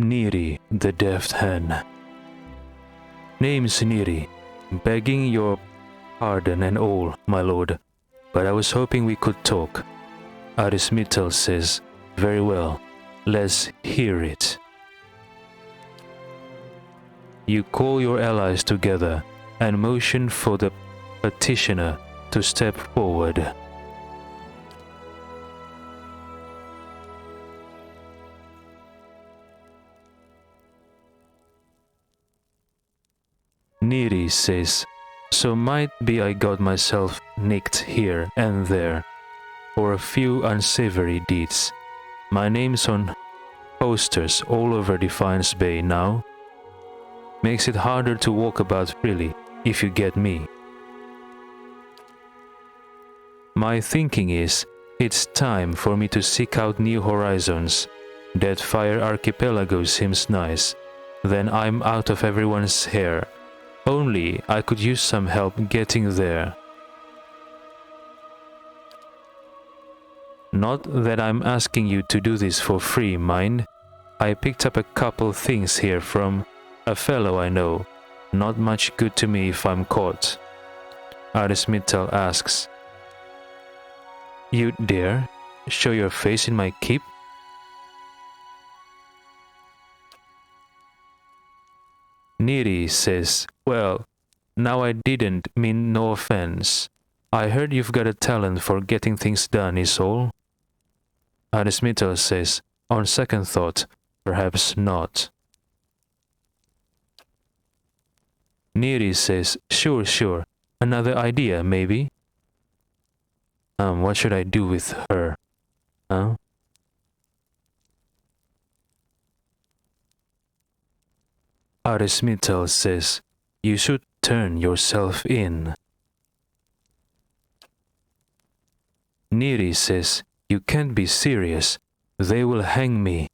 Neri, the deaf hen. Name's Neri, begging your pardon and all, my lord, but I was hoping we could talk. Arismital says, very well, let's hear it. You call your allies together and motion for the petitioner to step forward. Neri says, so might be I got myself nicked here and there for a few unsavory deeds. My name's on posters all over Defiance Bay now. Makes it harder to walk about freely, if you get me. My thinking is, it's time for me to seek out new horizons. That Fire Archipelago seems nice. Then I'm out of everyone's hair. Only I could use some help getting there. Not that I'm asking you to do this for free, mind. I picked up a couple things here from a fellow I know. Not much good to me if I'm caught. Arismital asks, you dare show your face in my keep? Neri says, well, now I didn't mean no offense. I heard you've got a talent for getting things done is all. Arismital says, on second thought, perhaps not. Neri says, sure, another idea maybe? What should I do with her? Huh? Arismital says, you should turn yourself in. Neri says, you can't be serious. They will hang me.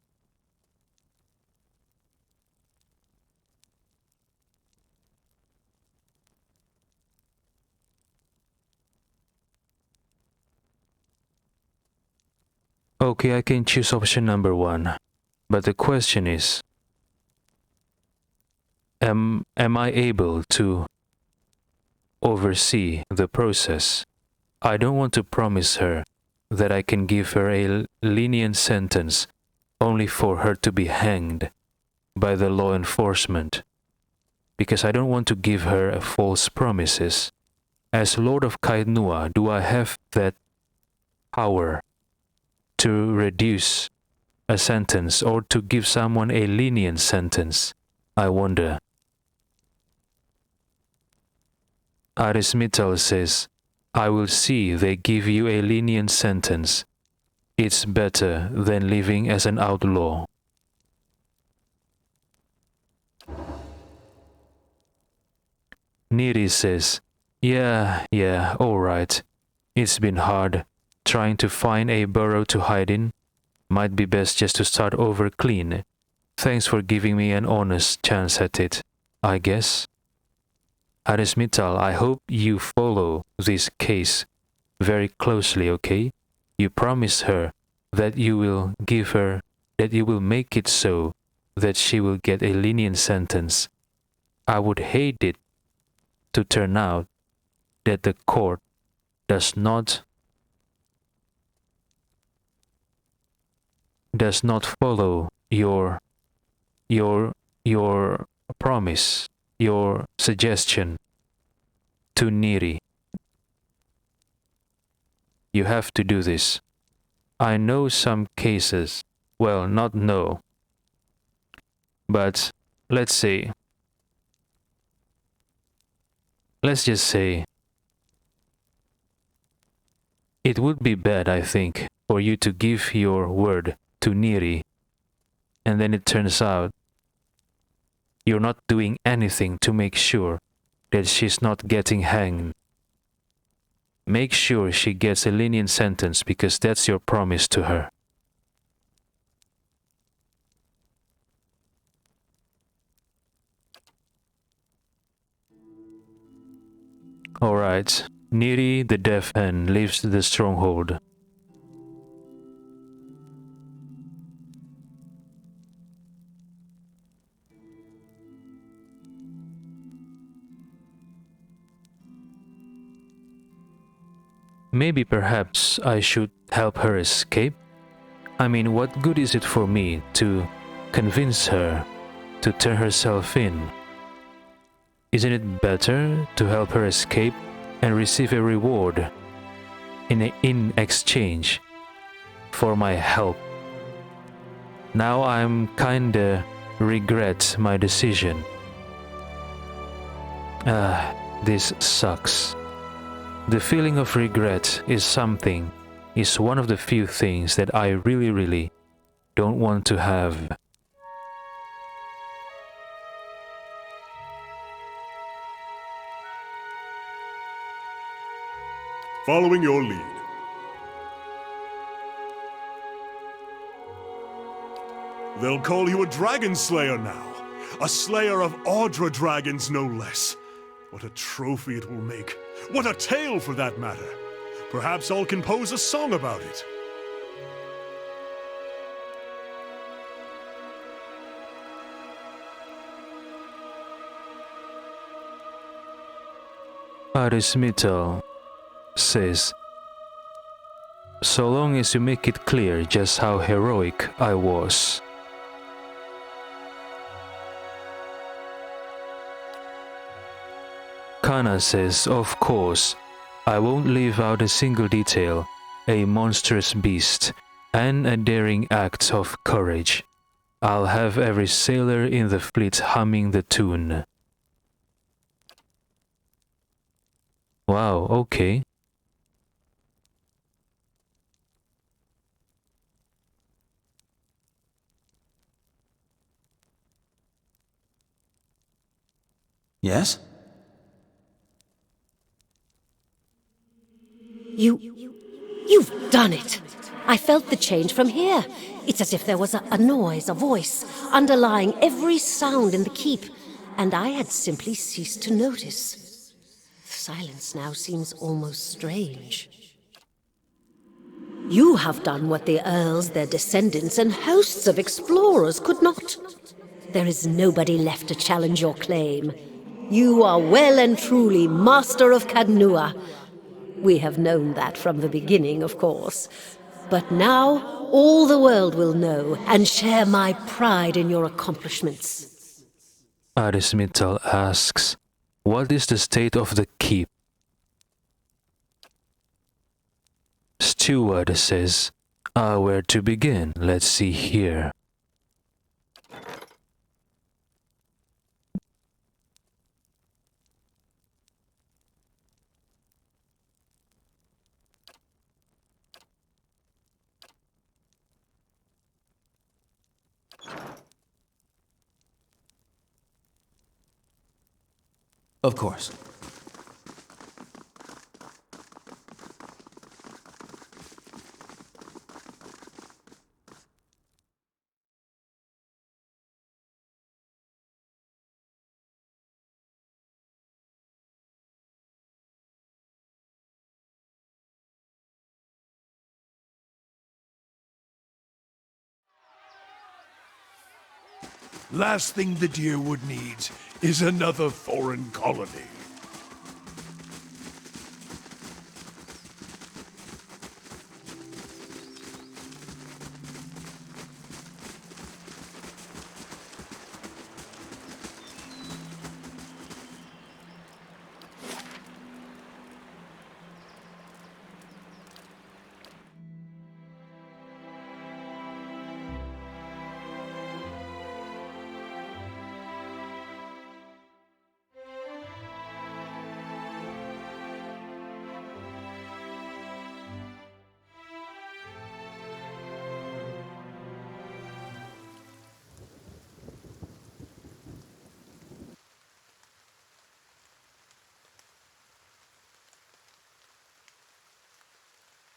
Okay, I can choose option number 1. But the question is, am I able to oversee the process? I don't want to promise her that I can give her a lenient sentence only for her to be hanged by the law enforcement, because I don't want to give her false promises. As Lord of Kainua, do I have that power to reduce a sentence or to give someone a lenient sentence? I wonder. Arismital says, I will see they give you a lenient sentence. It's better than living as an outlaw. Neri says, yeah, all right. It's been hard trying to find a burrow to hide in. Might be best just to start over clean. Thanks for giving me an honest chance at it, I guess. Arismital, I hope you follow this case very closely, okay? You promise her that you will make it so that she will get a lenient sentence. I would hate it to turn out that the court does not follow your promise, your suggestion to Neri. You have to do this. I know some cases, well, not know, but let's just say it would be bad, I think, for you to give your word to Neri and then it turns out you're not doing anything to make sure that she's not getting hanged. Make sure she gets a lenient sentence because that's your promise to her. Alright, Neri the deaf hen leaves the stronghold. Maybe perhaps I should help her escape? I mean, what good is it for me to convince her to turn herself in? Isn't it better to help her escape and receive a reward in exchange for my help? Now I'm kinda regret my decision. This sucks. The feeling of regret is one of the few things that I really don't want to have. Following your lead. They'll call you a dragon slayer now. A slayer of Audra dragons, no less. What a trophy it will make. What a tale, for that matter. Perhaps I'll compose a song about it. Arismital says, so long as you make it clear just how heroic I was. Kana says, of course, I won't leave out a single detail, a monstrous beast, and a daring act of courage. I'll have every sailor in the fleet humming the tune. Wow, okay. Yes? You've done it! I felt the change from here. It's as if there was a noise, a voice, underlying every sound in the keep, and I had simply ceased to notice. Silence now seems almost strange. You have done what the Earls, their descendants, and hosts of explorers could not. There is nobody left to challenge your claim. You are well and truly master of Cadnua. We have known that from the beginning, of course. But now, all the world will know and share my pride in your accomplishments. Arismital asks, what is the state of the keep? Steward says, where to begin? Let's see here. Of course. Last thing the Dyrwood needs is another foreign colony.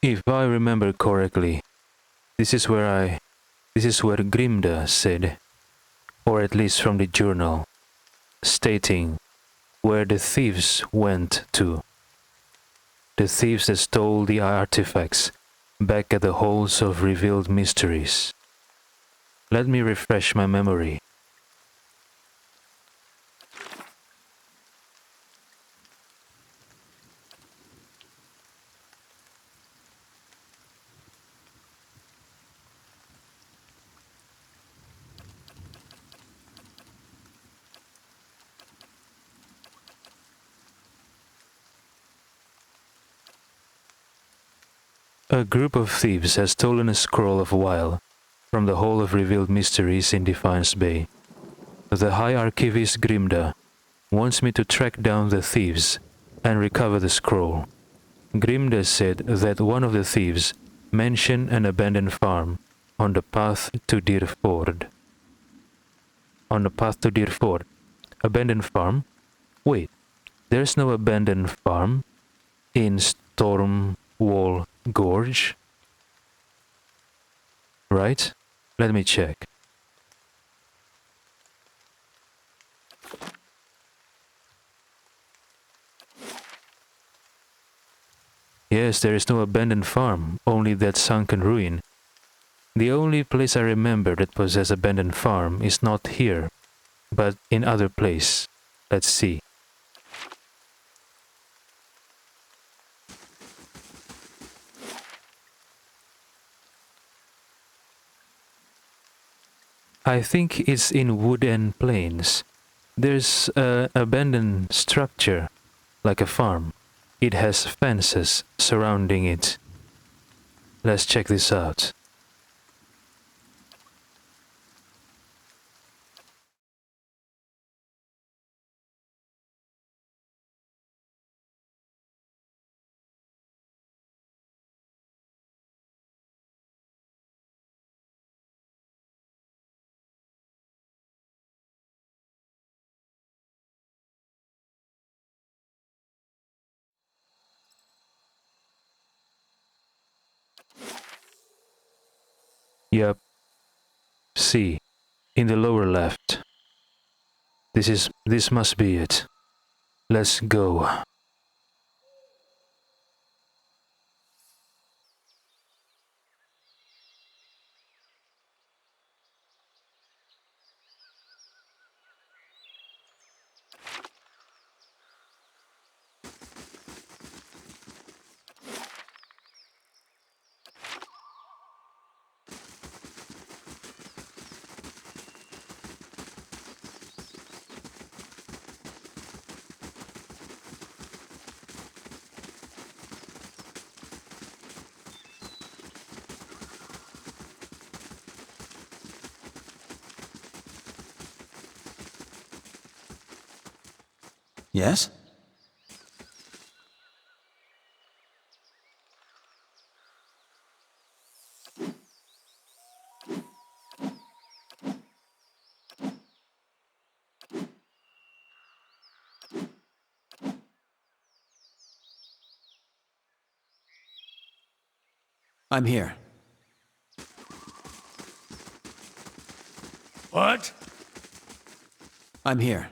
If I remember correctly, this is where Grimda said, or at least from the journal, stating where the thieves went to. The thieves that stole the artifacts back at the halls of revealed mysteries. Let me refresh my memory. A group of thieves has stolen a scroll of Wile from the Hall of Revealed Mysteries in Defiance Bay. The High Archivist Grimda wants me to track down the thieves and recover the scroll. Grimda said that one of the thieves mentioned an abandoned farm on the path to Dyrford. Abandoned farm? Wait, there's no abandoned farm in Stormwall Gorge? Right? Let me check. Yes, there is no abandoned farm, only that sunken ruin. The only place I remember that possesses abandoned farm is not here, but in other place. Let's see. I think it's in Woodend Plains. There's an abandoned structure, like a farm. It has fences surrounding it. Let's check this out. Yep. See, in the lower left. This must be it. Let's go. Yes? I'm here. What? I'm here.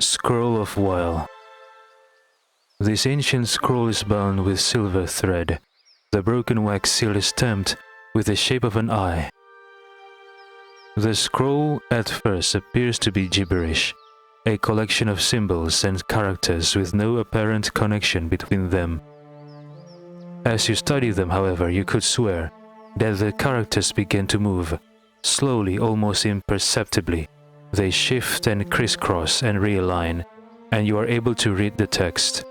Scroll of Wile. This ancient scroll is bound with silver thread. The broken wax seal is stamped with the shape of an eye. The scroll at first appears to be gibberish, a collection of symbols and characters with no apparent connection between them. As you study them, however, you could swear that the characters begin to move, slowly, almost imperceptibly. They shift and crisscross and realign, and you are able to read the text.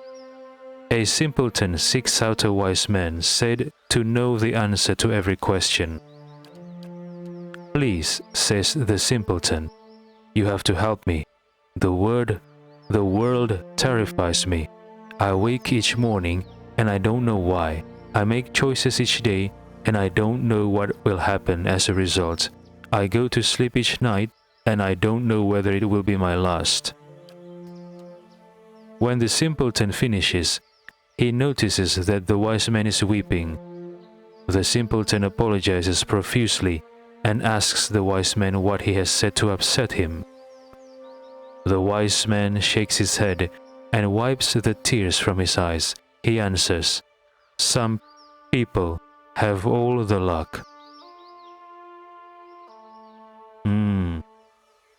A simpleton seeks out a wise man, said to know the answer to every question. Please, says the simpleton, you have to help me. The world terrifies me. I wake each morning and I don't know why. I make choices each day and I don't know what will happen as a result. I go to sleep each night and I don't know whether it will be my last. When the simpleton finishes, he notices that the wise man is weeping. The simpleton apologizes profusely and asks the wise man what he has said to upset him. The wise man shakes his head and wipes the tears from his eyes. He answers, "Some people have all the luck."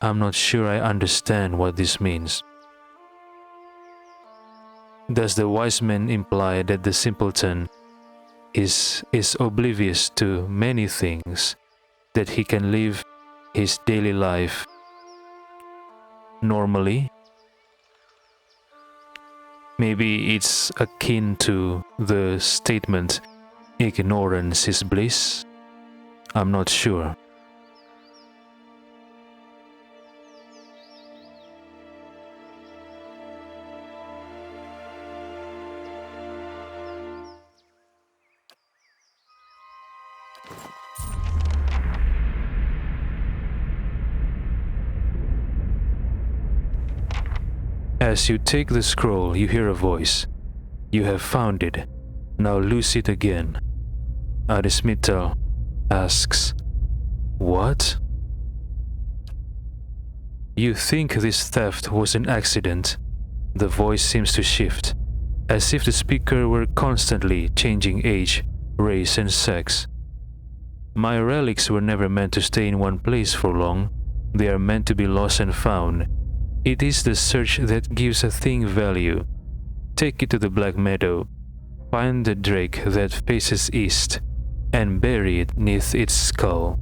I'm not sure I understand what this means. Does the wise man imply that the simpleton is oblivious to many things, that he can live his daily life normally? Maybe it's akin to the statement, "Ignorance is bliss"? I'm not sure. As you take the scroll, you hear a voice. "You have found it. Now lose it again." Arismital asks, "What?" You think this theft was an accident. The voice seems to shift, as if the speaker were constantly changing age, race, and sex. "My relics were never meant to stay in one place for long. They are meant to be lost and found. It is the search that gives a thing value. Take it to the Black Meadow. Find the drake that faces east, and bury it neath its skull."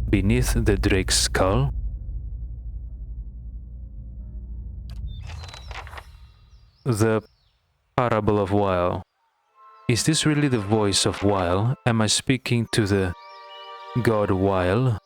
Beneath the drake's skull? The Parable of Wile. Is this really the voice of Wile? Am I speaking to the god Wile?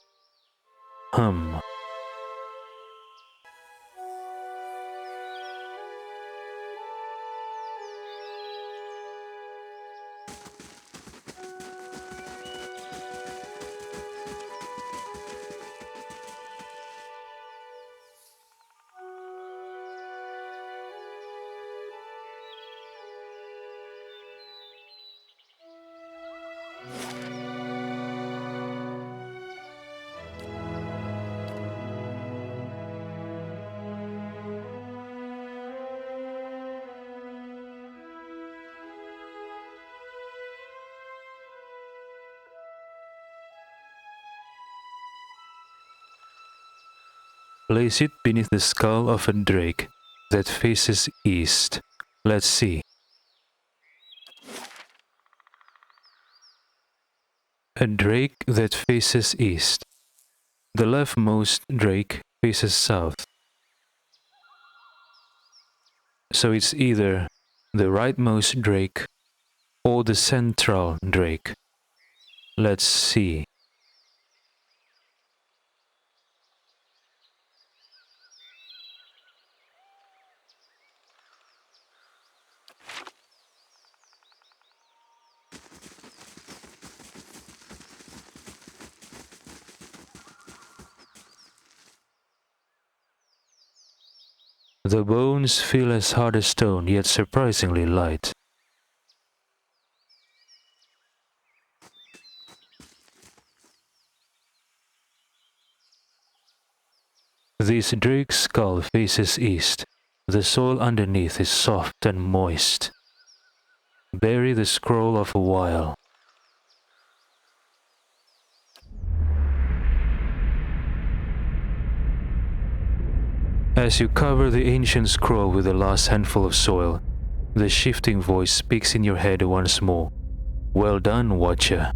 Place it beneath the skull of a drake that faces east. Let's see. A drake that faces east. The leftmost drake faces south. So it's either the rightmost drake or the central drake. Let's see. The bones feel as hard as stone, yet surprisingly light. This drake's skull faces east. The soil underneath is soft and moist. Bury the scroll of a while. As you cover the ancient scroll with the last handful of soil, the shifting voice speaks in your head once more. "Well done, Watcher."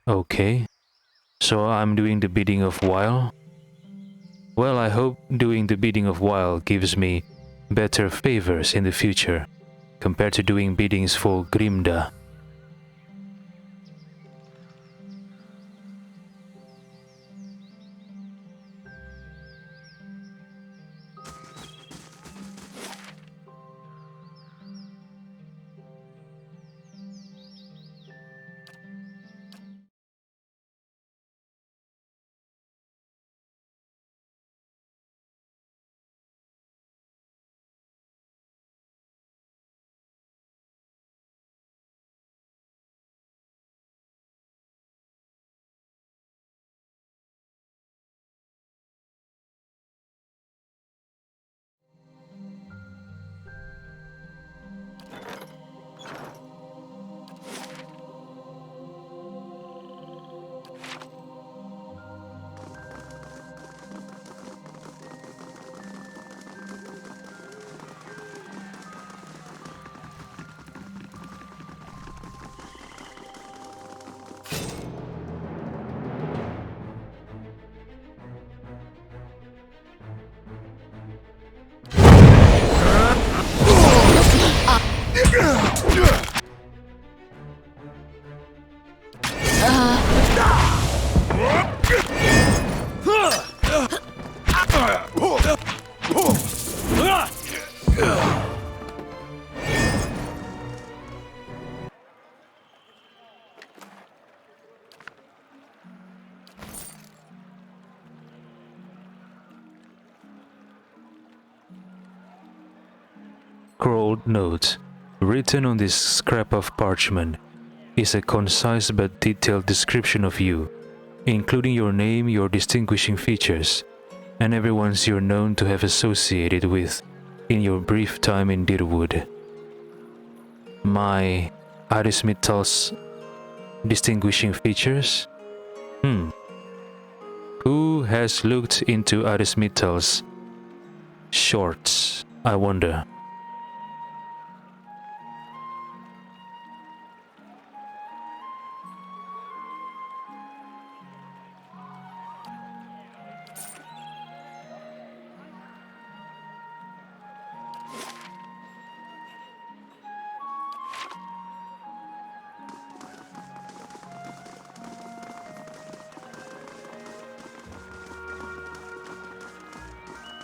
Okay. So I'm doing the bidding of Wile? Well, I hope doing the bidding of Wile gives me better favors in the future, compared to doing biddings for Grimda. Scrawled note, written on this scrap of parchment, is a concise but detailed description of you, including your name, your distinguishing features, and everyone's you're known to have associated with in your brief time in Dyrford. My Arismital's distinguishing features? Who has looked into Arismital's shorts, I wonder?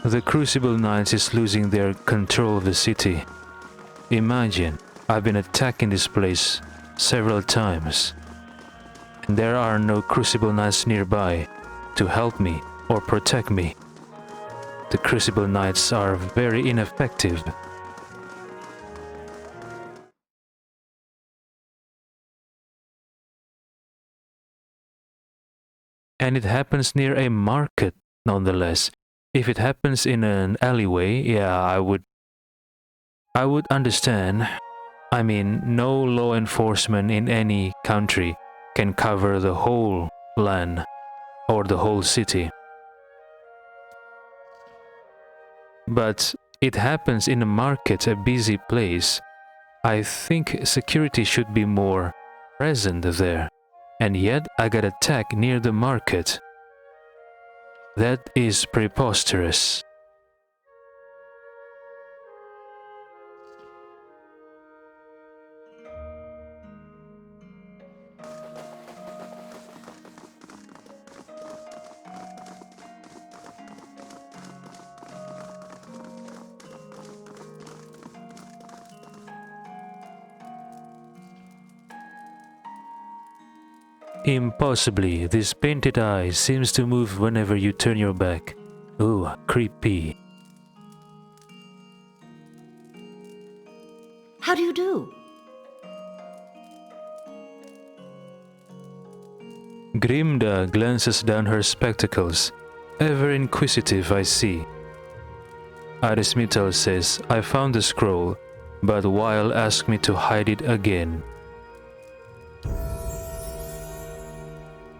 The Crucible Knights is losing their control of the city. Imagine, I've been attacking this place several times, and there are no Crucible Knights nearby to help me or protect me. The Crucible Knights are very ineffective. And it happens near a market, nonetheless. If it happens in an alleyway, yeah, I would understand. I mean, no law enforcement in any country can cover the whole land or the whole city. But it happens in a market, a busy place. I think security should be more present there. And yet I got attacked near the market. That is preposterous. Impossibly, this painted eye seems to move whenever you turn your back. Ooh, creepy. How do you do? Grimda glances down her spectacles. Ever inquisitive, I see. Arismital says, I found the scroll, but Weil asked me to hide it again.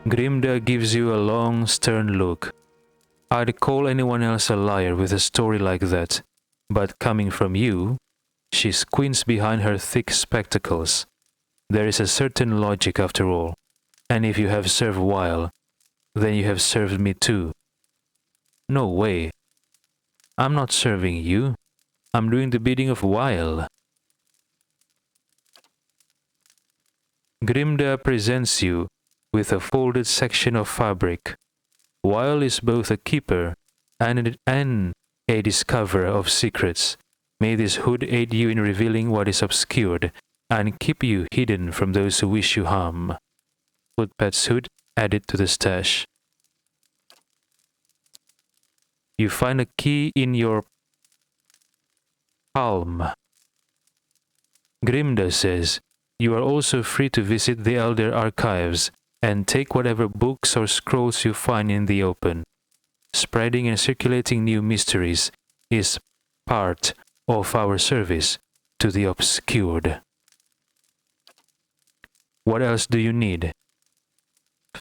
Grimda gives you a long, stern look. I'd call anyone else a liar with a story like that, but coming from you, she squints behind her thick spectacles. There is a certain logic after all, and if you have served Weil, then you have served me too. No way. I'm not serving you. I'm doing the bidding of Weil. Grimda presents you with a folded section of fabric. Weil is both a keeper and a discoverer of secrets. May this hood aid you in revealing what is obscured and keep you hidden from those who wish you harm. Footpad's hood added to the stash. You find a key in your palm. Grimda says, you are also free to visit the Elder Archives and take whatever books or scrolls you find in the open. Spreading and circulating new mysteries is part of our service to the obscured. What else do you need?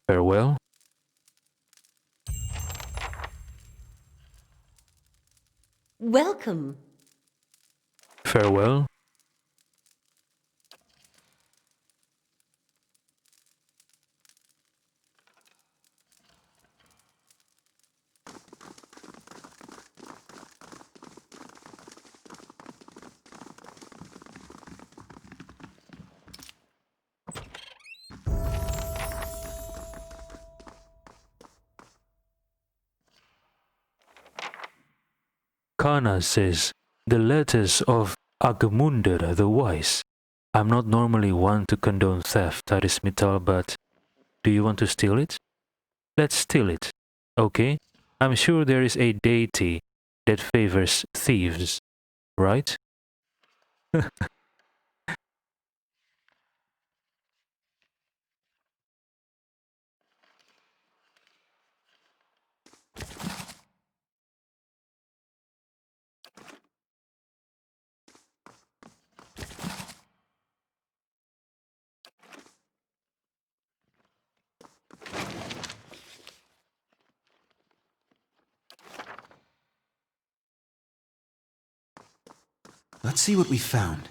Farewell? Welcome. Farewell? Kana says, the letters of Agmunder the Wise. I'm not normally one to condone theft, Arismital, but do you want to steal it? Let's steal it, okay? I'm sure there is a deity that favors thieves, right? Let's see what we found.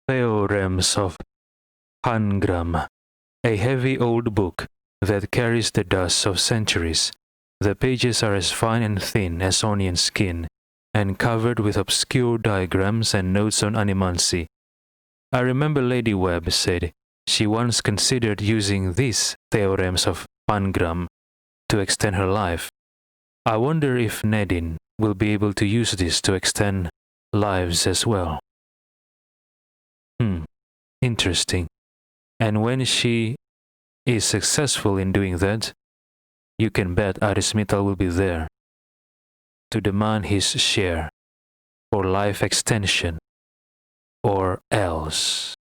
Theorems of Pangram, a heavy old book that carries the dust of centuries. The pages are as fine and thin as onion skin, and covered with obscure diagrams and notes on animancy. I remember Lady Webb said she once considered using these theorems of Pangram to extend her life. I wonder if Nedin will be able to use this to extend lives as well. Interesting. And when she is successful in doing that, you can bet Arismital will be there to demand his share for life extension or else.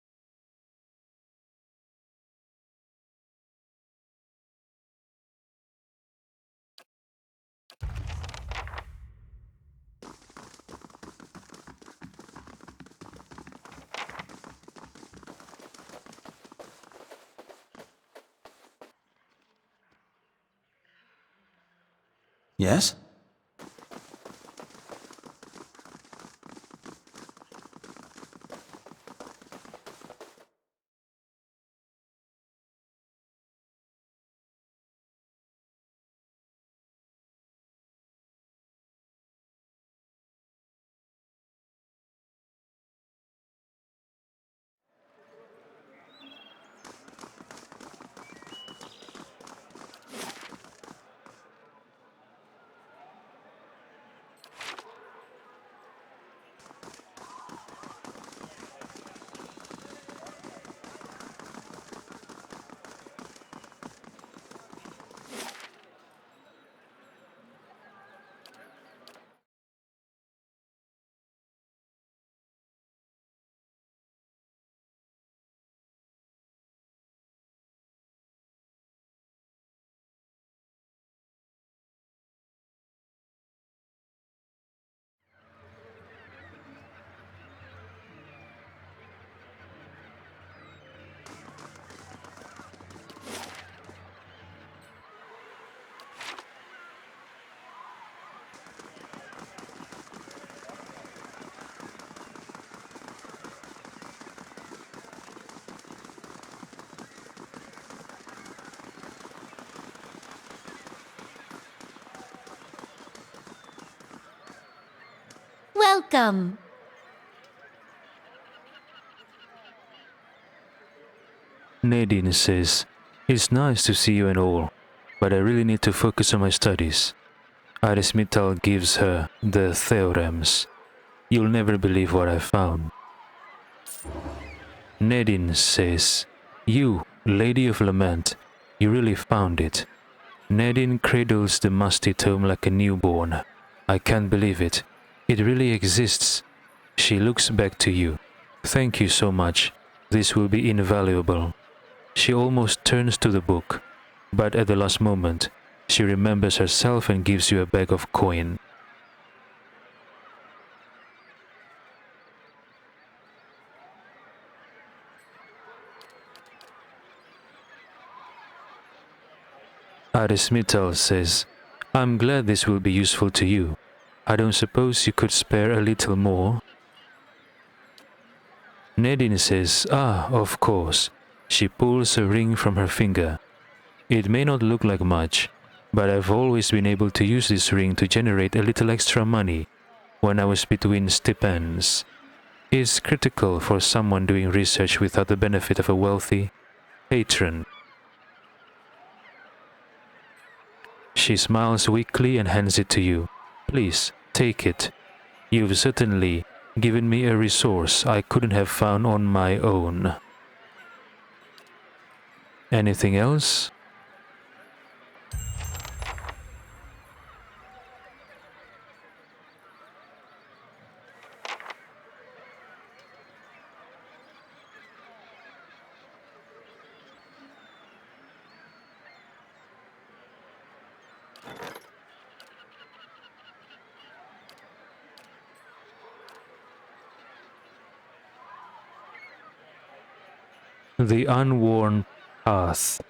Yes? Welcome. Nadine says, it's nice to see you and all, but I really need to focus on my studies. Arismital gives her the theorems. You'll never believe what I found. Nadine says, you, Lady of Lament, you really found it. Nadine cradles the musty tome like a newborn. I can't believe it. It really exists. She looks back to you. Thank you so much. This will be invaluable. She almost turns to the book, but at the last moment, she remembers herself and gives you a bag of coin. Arismital says, I'm glad this will be useful to you. I don't suppose you could spare a little more? Nadine says, of course. She pulls a ring from her finger. It may not look like much, but I've always been able to use this ring to generate a little extra money when I was between stipends. is critical for someone doing research without the benefit of a wealthy patron. She smiles weakly and hands it to you. Please, take it. You've certainly given me a resource I couldn't have found on my own. Anything else? The unworn path.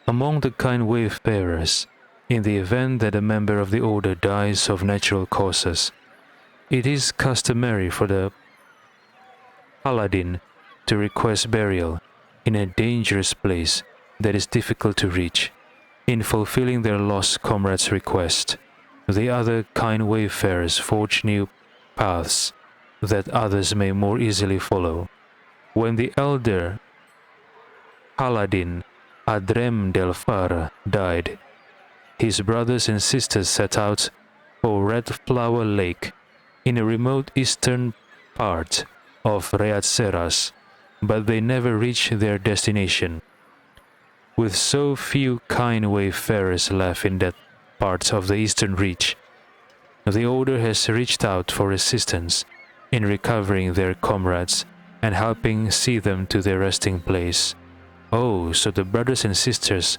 Among the kind wayfarers, in the event that a member of the order dies of natural causes, it is customary for the paladin to request burial in a dangerous place that is difficult to reach. In fulfilling their lost comrade's request, the other kind wayfarers forge new paths that others may more easily follow. When the elder paladin Adrem del Far died, his brothers and sisters set out for Red Flower Lake in a remote eastern part of Reatseras, but they never reached their destination. With so few kind wayfarers left in that part of the eastern reach, the Order has reached out for assistance in recovering their comrades and helping see them to their resting place. Oh, so the brothers and sisters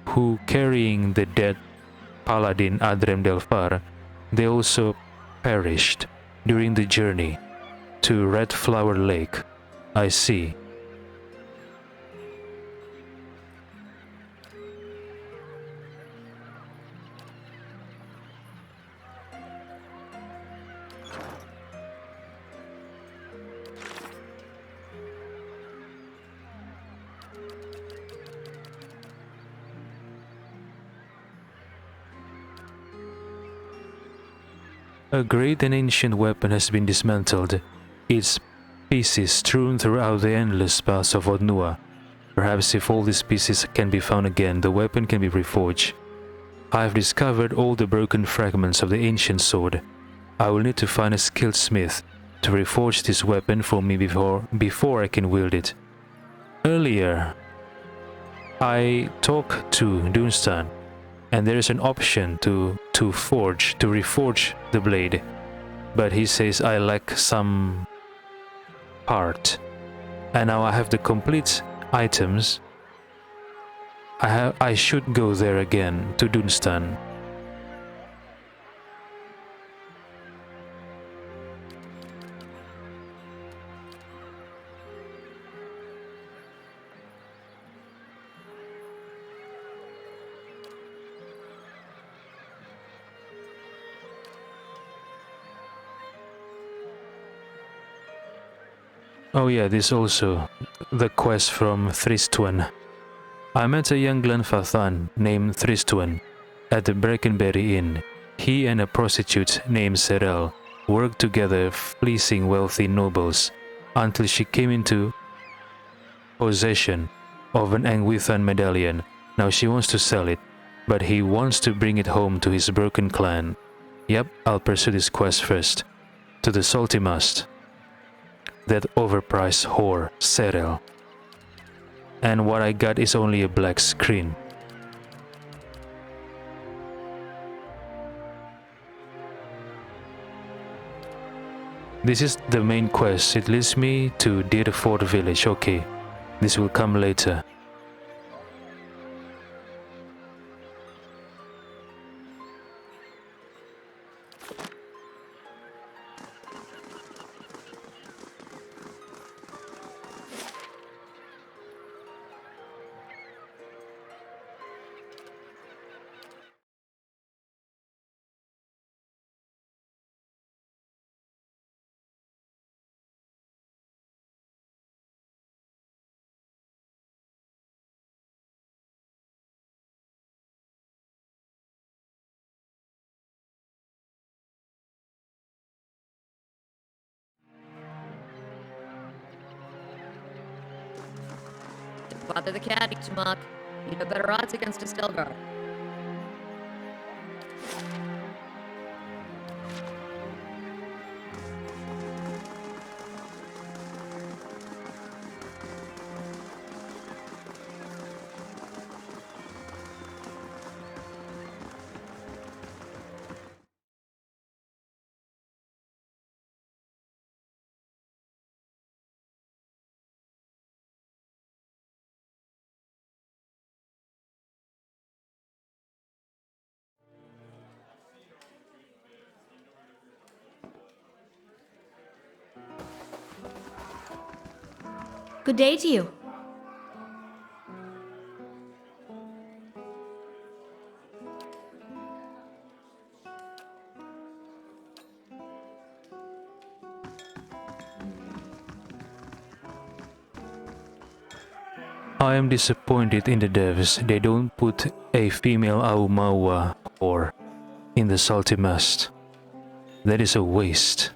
who carrying the dead Paladin Adrem del Far, they also perished during the journey to Red Flower Lake. I see. A great and ancient weapon has been dismantled, its pieces strewn throughout the endless paths of Odnua. Perhaps if all these pieces can be found again, the weapon can be reforged. I have discovered all the broken fragments of the ancient sword. I will need to find a skilled smith to reforge this weapon for me before I can wield it. Earlier, I talked to Dunstan, and there is an option to reforge the blade, but he says I lack some part, and now I have the complete items. I should go there again to Dunstan. Oh yeah, this also, the quest from Thristuan. I met a young Glenfathan named Thristuan at the Brackenberry Inn. He and a prostitute named Serel worked together fleecing wealthy nobles until she came into possession of an Angwithan medallion. Now she wants to sell it, but he wants to bring it home to his broken clan. Yep, I'll pursue this quest first. To the Salty Mast. That overpriced whore, Serel. And what I got is only a black screen. This is the main quest. It leads me to Dyrford village. Okay, this will come later. Father the cat, Ishmak. You'd have better odds against a Stelgar. Good day to you. I am disappointed in the devs. They don't put a female Aumaua whore in the salty mast. That is a waste.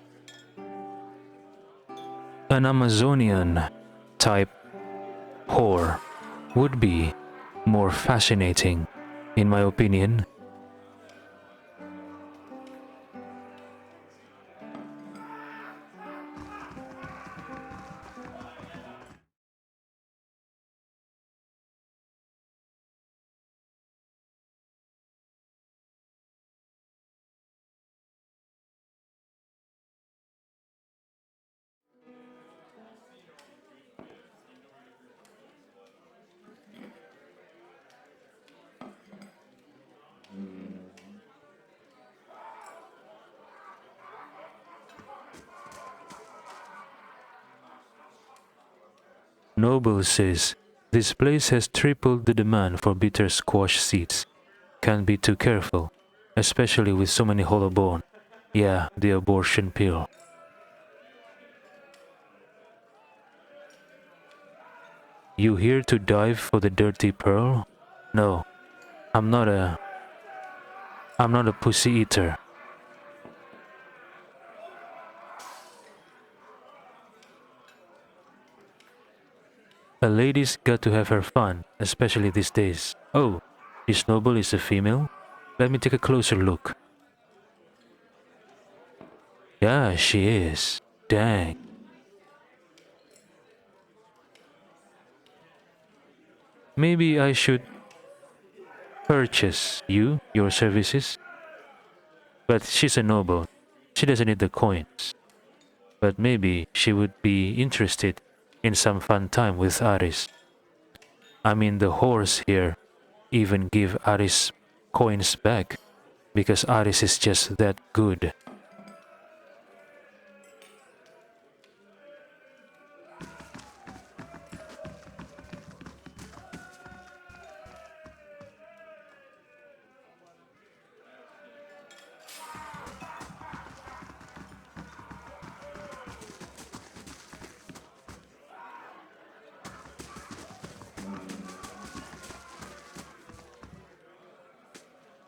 An Amazonian type whore would be more fascinating, in my opinion. Noble says, this place has tripled the demand for bitter squash seeds. Can't be too careful, especially with so many hollowborn. Yeah, the abortion pill. You here to dive for the dirty pearl? No, I'm not a pussy eater. A lady's got to have her fun, especially these days. Oh, this noble is a female? Let me take a closer look. Yeah, she is. Dang. Maybe I should purchase your services. But she's a noble. She doesn't need the coins. But maybe she would be interested in some fun time with Aris. I mean, the whores here even give Aris coins back because Aris is just that good.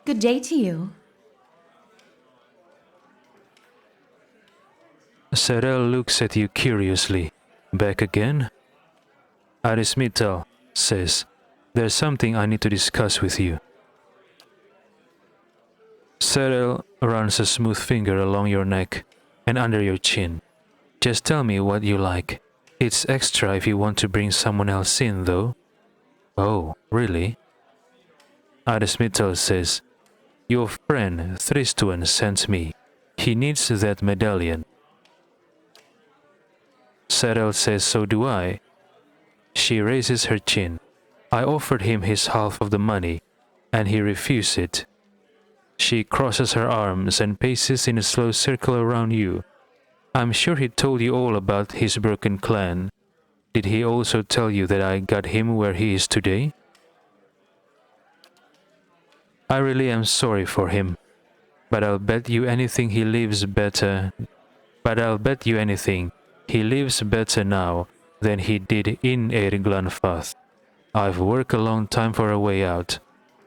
Good day to you. Serel looks at you curiously. Back again? Arismital says, there's something I need to discuss with you. Serel runs a smooth finger along your neck and under your chin. Just tell me what you like. It's extra if you want to bring someone else in, though. Oh, really? Arismital says, your friend Thristuan sent me. He needs that medallion. Serel says, so do I. She raises her chin. I offered him his half of the money, and he refused it. She crosses her arms and paces in a slow circle around you. I'm sure he told you all about his broken clan. Did he also tell you that I got him where he is today? I really am sorry for him, but I'll bet you anything he lives better. He lives better now than he did in Eirglanfath. I've worked a long time for a way out,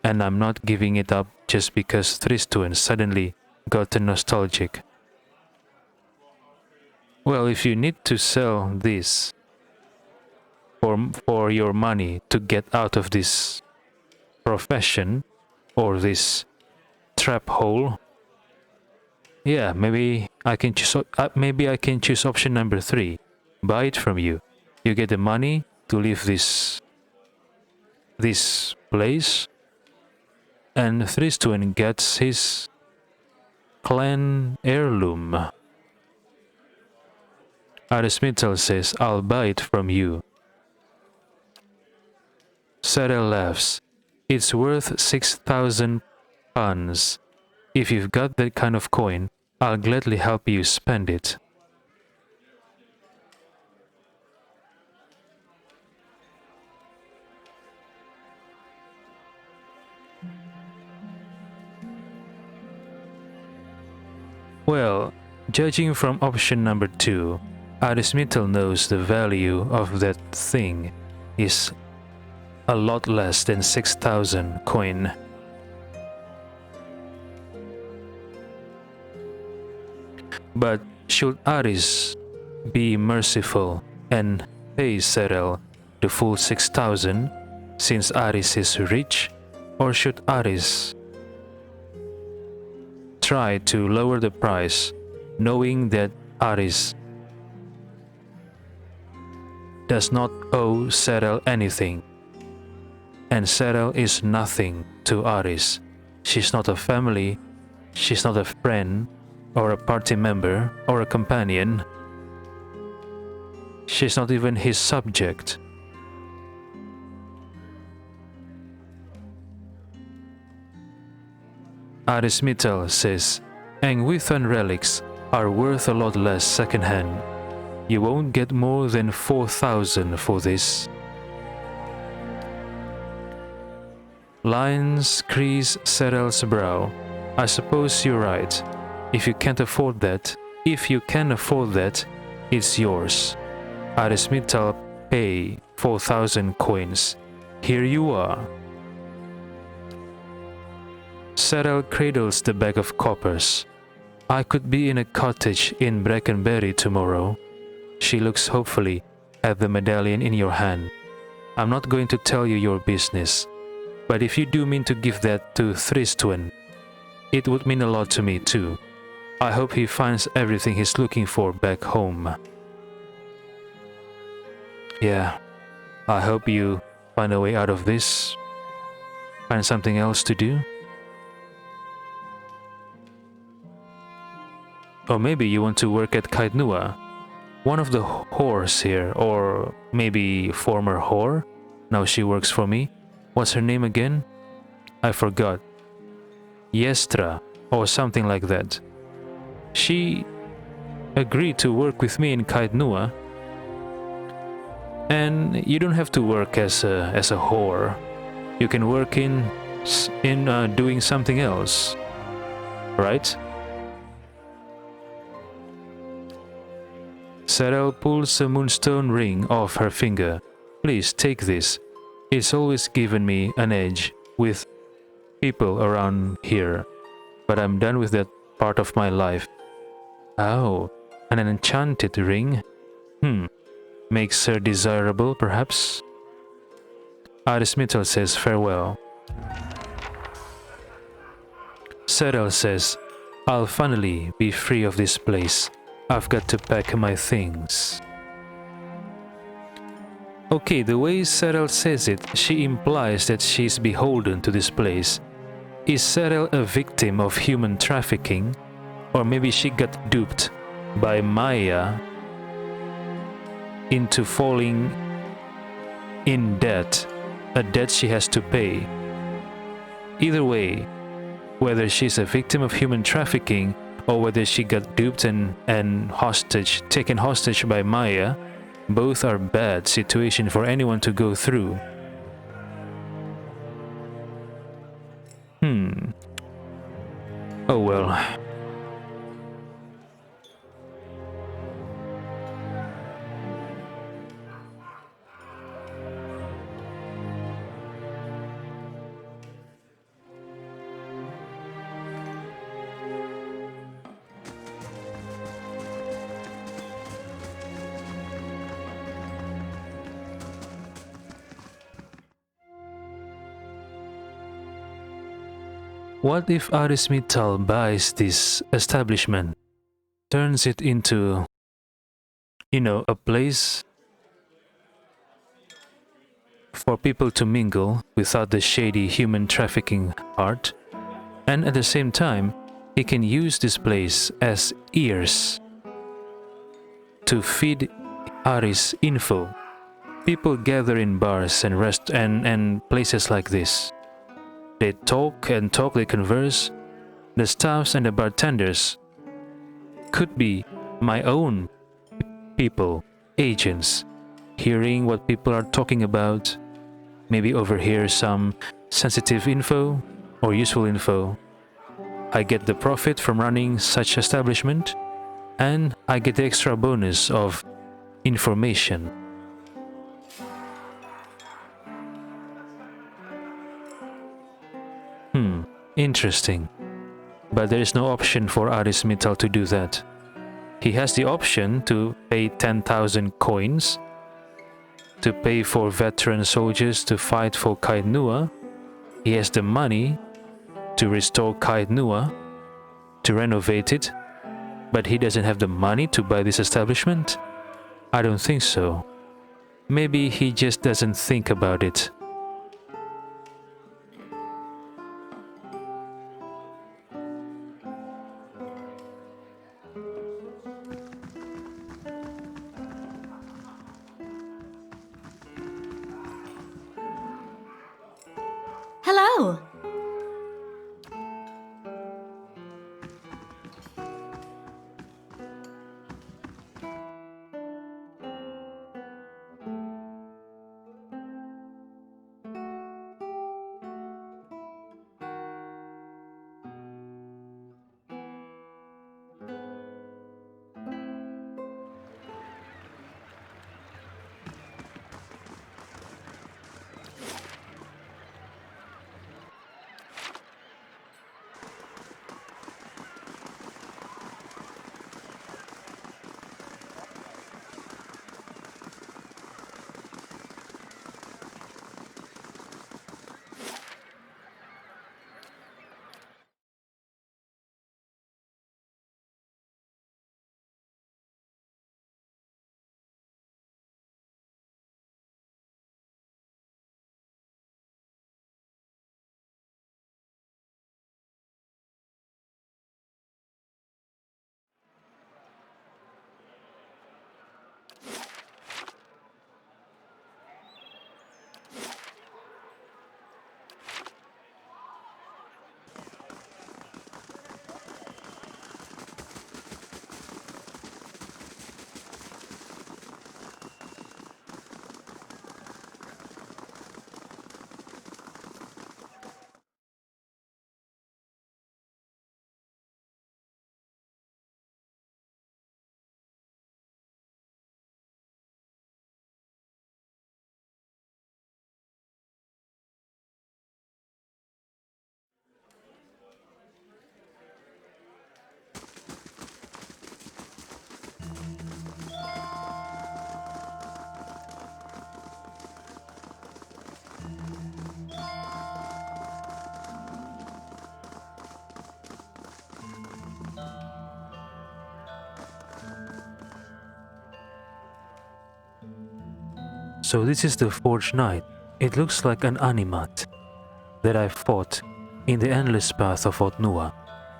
and I'm not giving it up just because Thristuan suddenly got nostalgic. Well, if you need to sell this, for your money to get out of this profession or this trap hole, yeah, maybe I can choose option number 3. Buy it from you. You get the money to leave this place, and Thriston gets his clan heirloom. Arismital says, I'll buy it from you. Sarah laughs. It's worth 6,000 pounds. If you've got that kind of coin, I'll gladly help you spend it. Well, judging from option number 2, Arismital knows the value of that thing is a lot less than 6,000 coin. But should Aris be merciful and pay Serel the full 6,000 since Aris is rich, or should Aris try to lower the price knowing that Aris does not owe Serel anything, and Serel is nothing to Aris? She's not a family, she's not a friend, or a party member, or a companion. She's not even his subject. Arismital says, Angwithan relics are worth a lot less secondhand. You won't get more than 4,000 for this. Lines crease Serel's brow. I suppose you're right. If you can afford that, it's yours. Arismital pay 4,000 coins. Here you are. Serel cradles the bag of coppers. I could be in a cottage in Brackenberry tomorrow. She looks hopefully at the medallion in your hand. I'm not going to tell you your business, but if you do mean to give that to Thriston, it would mean a lot to me too. I hope he finds everything he's looking for back home. Yeah, I hope you find a way out of this. Find something else to do. Or maybe you want to work at Kaidnua, one of the whores here, or maybe former whore. Now she works for me. What's her name again? I forgot. Yestra, or something like that. She agreed to work with me in Kaidnua, and you don't have to work as a whore. You can work in doing something else, right? Serel pulls a moonstone ring off her finger. Please take this. It's always given me an edge with people around here, but I'm done with that part of my life. Oh, an enchanted ring? Makes her desirable, perhaps? Arismital says farewell. Serel says, I'll finally be free of this place. I've got to pack my things. Okay, the way Serel says it, she implies that she's beholden to this place. Is Serel a victim of human trafficking? Or maybe she got duped by Maya into falling in debt, a debt she has to pay. Either way, whether she's a victim of human trafficking or whether she got duped and taken hostage by Maya, both are bad situation for anyone to go through. Oh well. What if Aris Mittal buys this establishment, turns it into, a place for people to mingle without the shady human trafficking art, and at the same time, he can use this place as ears to feed Aris info. People gather in bars and and places like this. They talk and talk, they converse. The staffs and the bartenders could be my own people, agents, hearing what people are talking about, maybe overhear some sensitive info or useful info. I get the profit from running such establishment, and I get the extra bonus of information. Interesting. But there is no option for Aris Mittal to do that. He has the option to pay 10,000 coins, to pay for veteran soldiers to fight for Kaid Nua. He has the money to restore Kaid Nua, to renovate it, but he doesn't have the money to buy this establishment? I don't think so. Maybe he just doesn't think about it. Hello. So this is the Forged Knight. It looks like an animat that I fought in the endless path of Otnua,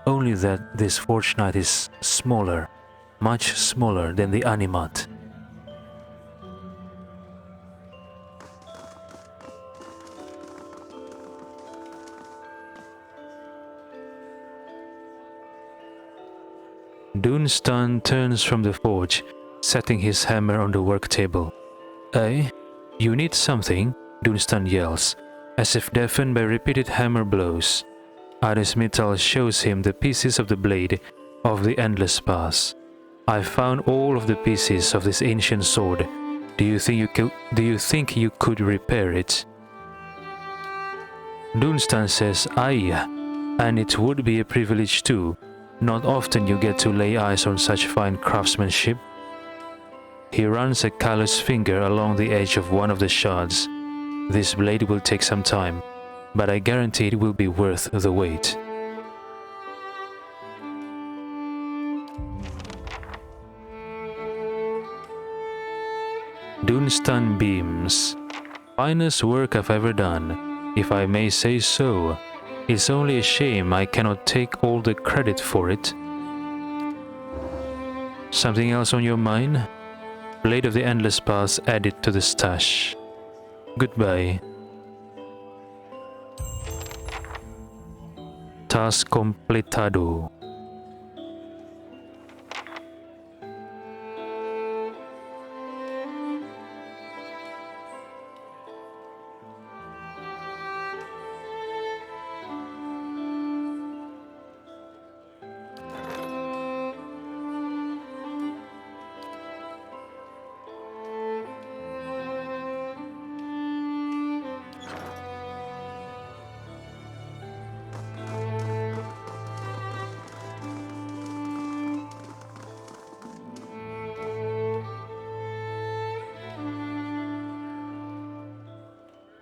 only that this Forged Knight is smaller, much smaller than the animat. Dunstan turns from the forge, setting his hammer on the work table. "Eh? You need something?" Dunstan yells, as if deafened by repeated hammer blows. Aris Mittal shows him the pieces of the blade of the Endless Pass. "I found all of the pieces of this ancient sword. Do you think you could repair it?" Dunstan says, "Aye, and it would be a privilege too. Not often you get to lay eyes on such fine craftsmanship." He runs a callous finger along the edge of one of the shards. "This blade will take some time, but I guarantee it will be worth the wait." Dunstun beams. Finest work I've ever done, if I may say so. It's only a shame I cannot take all the credit for it. Something else on your mind? Blade of the Endless Path added to the stash. Goodbye. Task completado.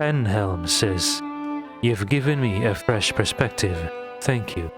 Penhelm says, "You've given me a fresh perspective. Thank you."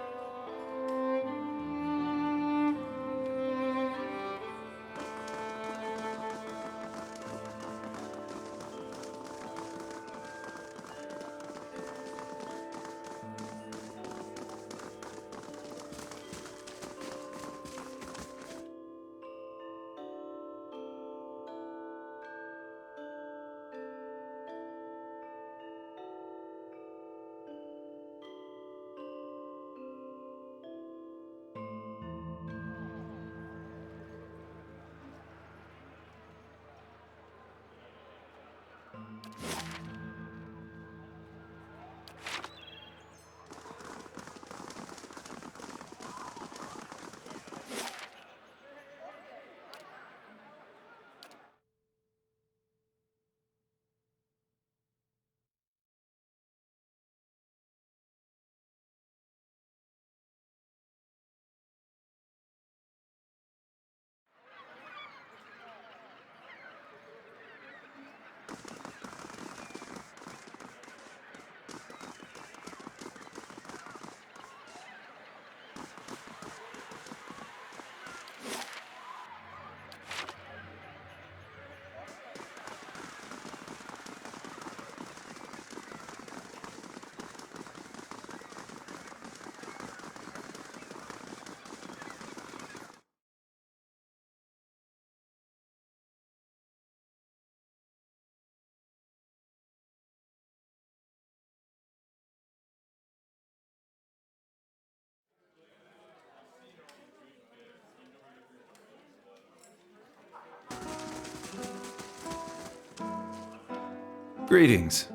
Greetings.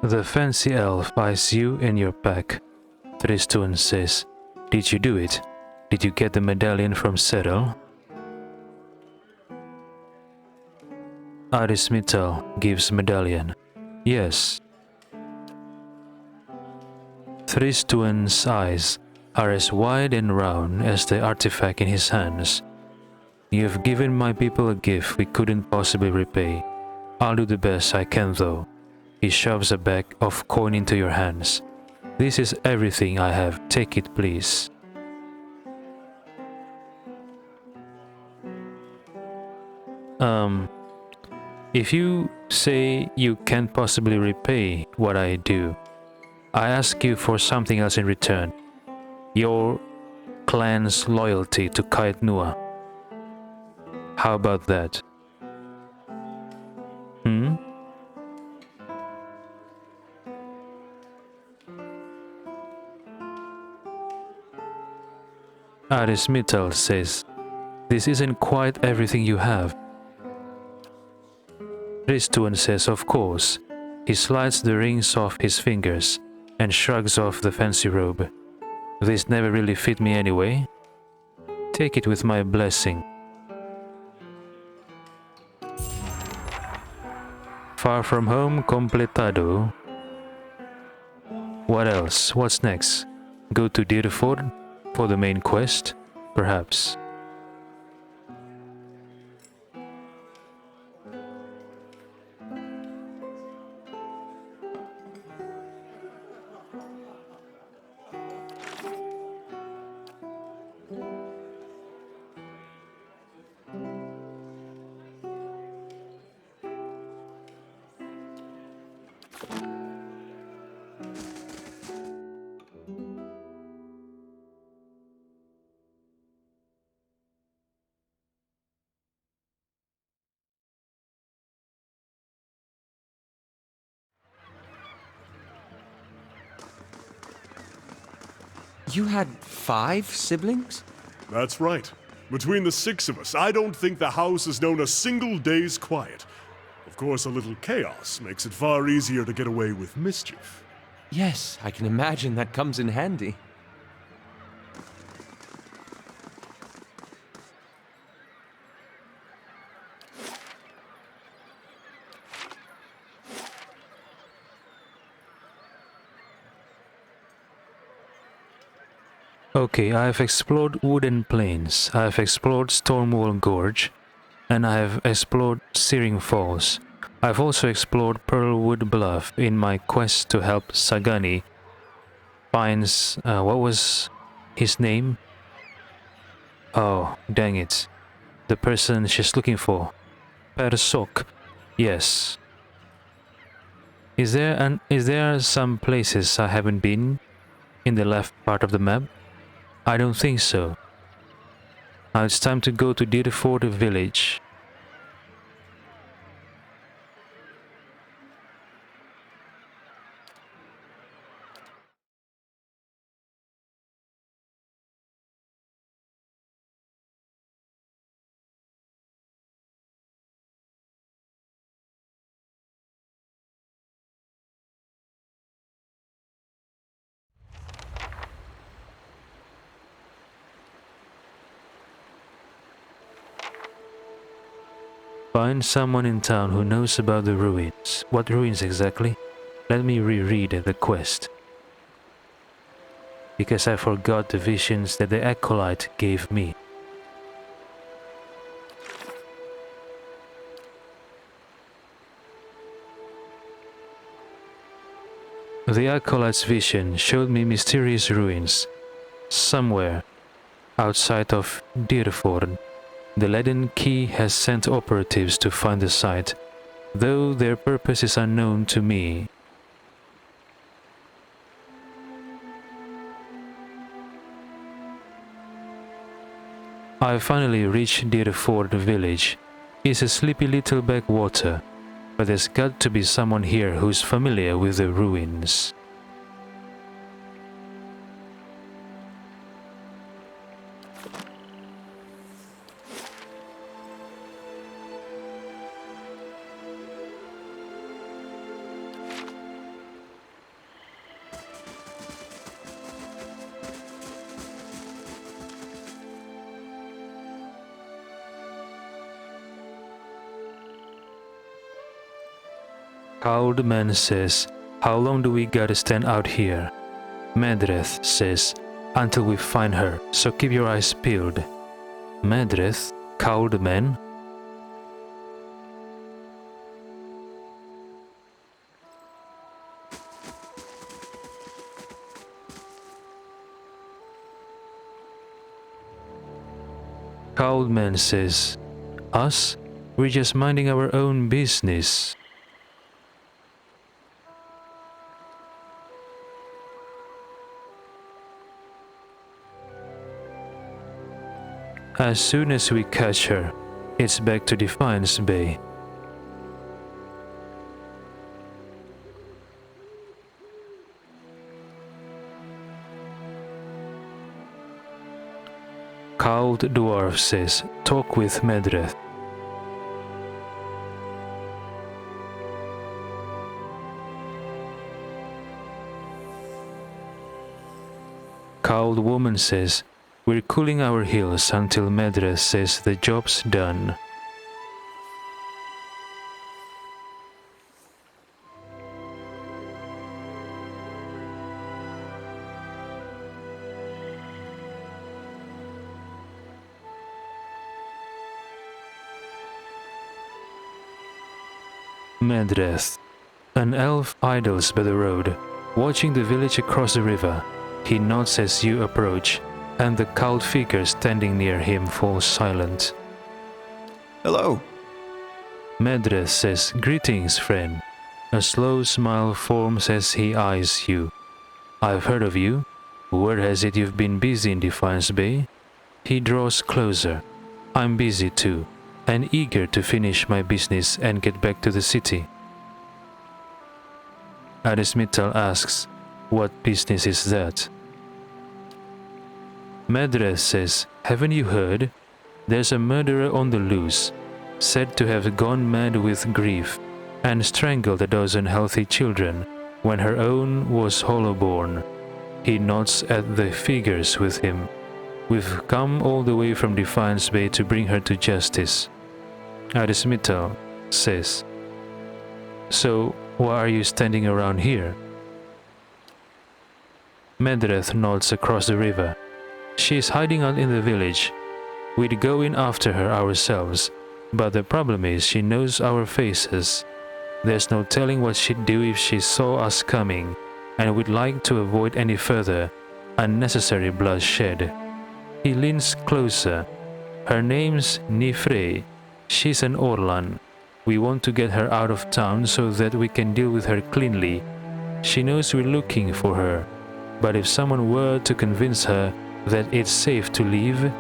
The fancy elf eyes you in your pack. Tristun says, "Did you do it? Did you get the medallion from Cyril?" Arismital gives medallion. Yes. Tristuan's eyes are as wide and round as the artifact in his hands. "You've given my people a gift we couldn't possibly repay. I'll do the best I can though." He shoves a bag of coin into your hands. "This is everything I have. Take it, please." If you say you can't possibly repay what I do, I ask you for something else in return. Your clan's loyalty to Kait Nua. How about that? Hmm? Arismital says, "This isn't quite everything you have." Tristuan says, "Of course." He slides the rings off his fingers and shrugs off the fancy robe. "This never really fit me anyway. Take it with my blessing." Far from home completado. What else? What's next? Go to Dyrford for the main quest? Perhaps. You had 5 siblings? That's right. Between the 6 of us, I don't think the house has known a single day's quiet. Of course, a little chaos makes it far easier to get away with mischief. Yes, I can imagine that comes in handy. Okay, I have explored Wooden Plains, I have explored Stormwall Gorge, and I have explored Searing Falls. I've also explored Pearlwood Bluff in my quest to help Sagani finds... what was his name? Oh, dang it. The person she's looking for. Persok. Yes. Is there some places I haven't been in the left part of the map? I don't think so. Now it's time to go to Dyrford village. Find someone in town who knows about the ruins. What ruins exactly? Let me reread the quest. Because I forgot the visions that the acolyte gave me. The acolyte's vision showed me mysterious ruins somewhere outside of Dyrford. The Leaden Key has sent operatives to find the site, though their purpose is unknown to me. I finally reached Dyrford village. It's a sleepy little backwater, but there's got to be someone here who's familiar with the ruins. Cowled Man says, how long do we gotta stand out here? Medreth says, until we find her, so keep your eyes peeled. Medreth? Cowled Man? Cowled Man says, us? We're just minding our own business. As soon as we catch her, it's back to Defiance Bay. Cowled Dwarf says, talk with Medreth. Cowled Woman says, we're cooling our heels until Medreth says the job's done. Medreth. An elf idles by the road, watching the village across the river. He nods as you approach, and the cowled figure standing near him falls silent. Hello. Medreth says, greetings, friend. A slow smile forms as he eyes you. I've heard of you. Word has it you've been busy in Defiance Bay? He draws closer. I'm busy too, and eager to finish my business and get back to the city. Adesmittal asks, what business is that? Medreth says, haven't you heard? There's a murderer on the loose, said to have gone mad with grief, and strangled a dozen healthy children, when her own was hollow-born. He nods at the figures with him. We've come all the way from Defiance Bay to bring her to justice. Arismital says, so why are you standing around here? Medreth nods across the river. She is hiding out in the village. We'd go in after her ourselves, but the problem is she knows our faces. There's no telling what she'd do if she saw us coming, and we'd like to avoid any further unnecessary bloodshed. He leans closer. Her name's Nifre. She's an Orlan. We want to get her out of town so that we can deal with her cleanly. She knows we're looking for her, but if someone were to convince her that it's safe to leave...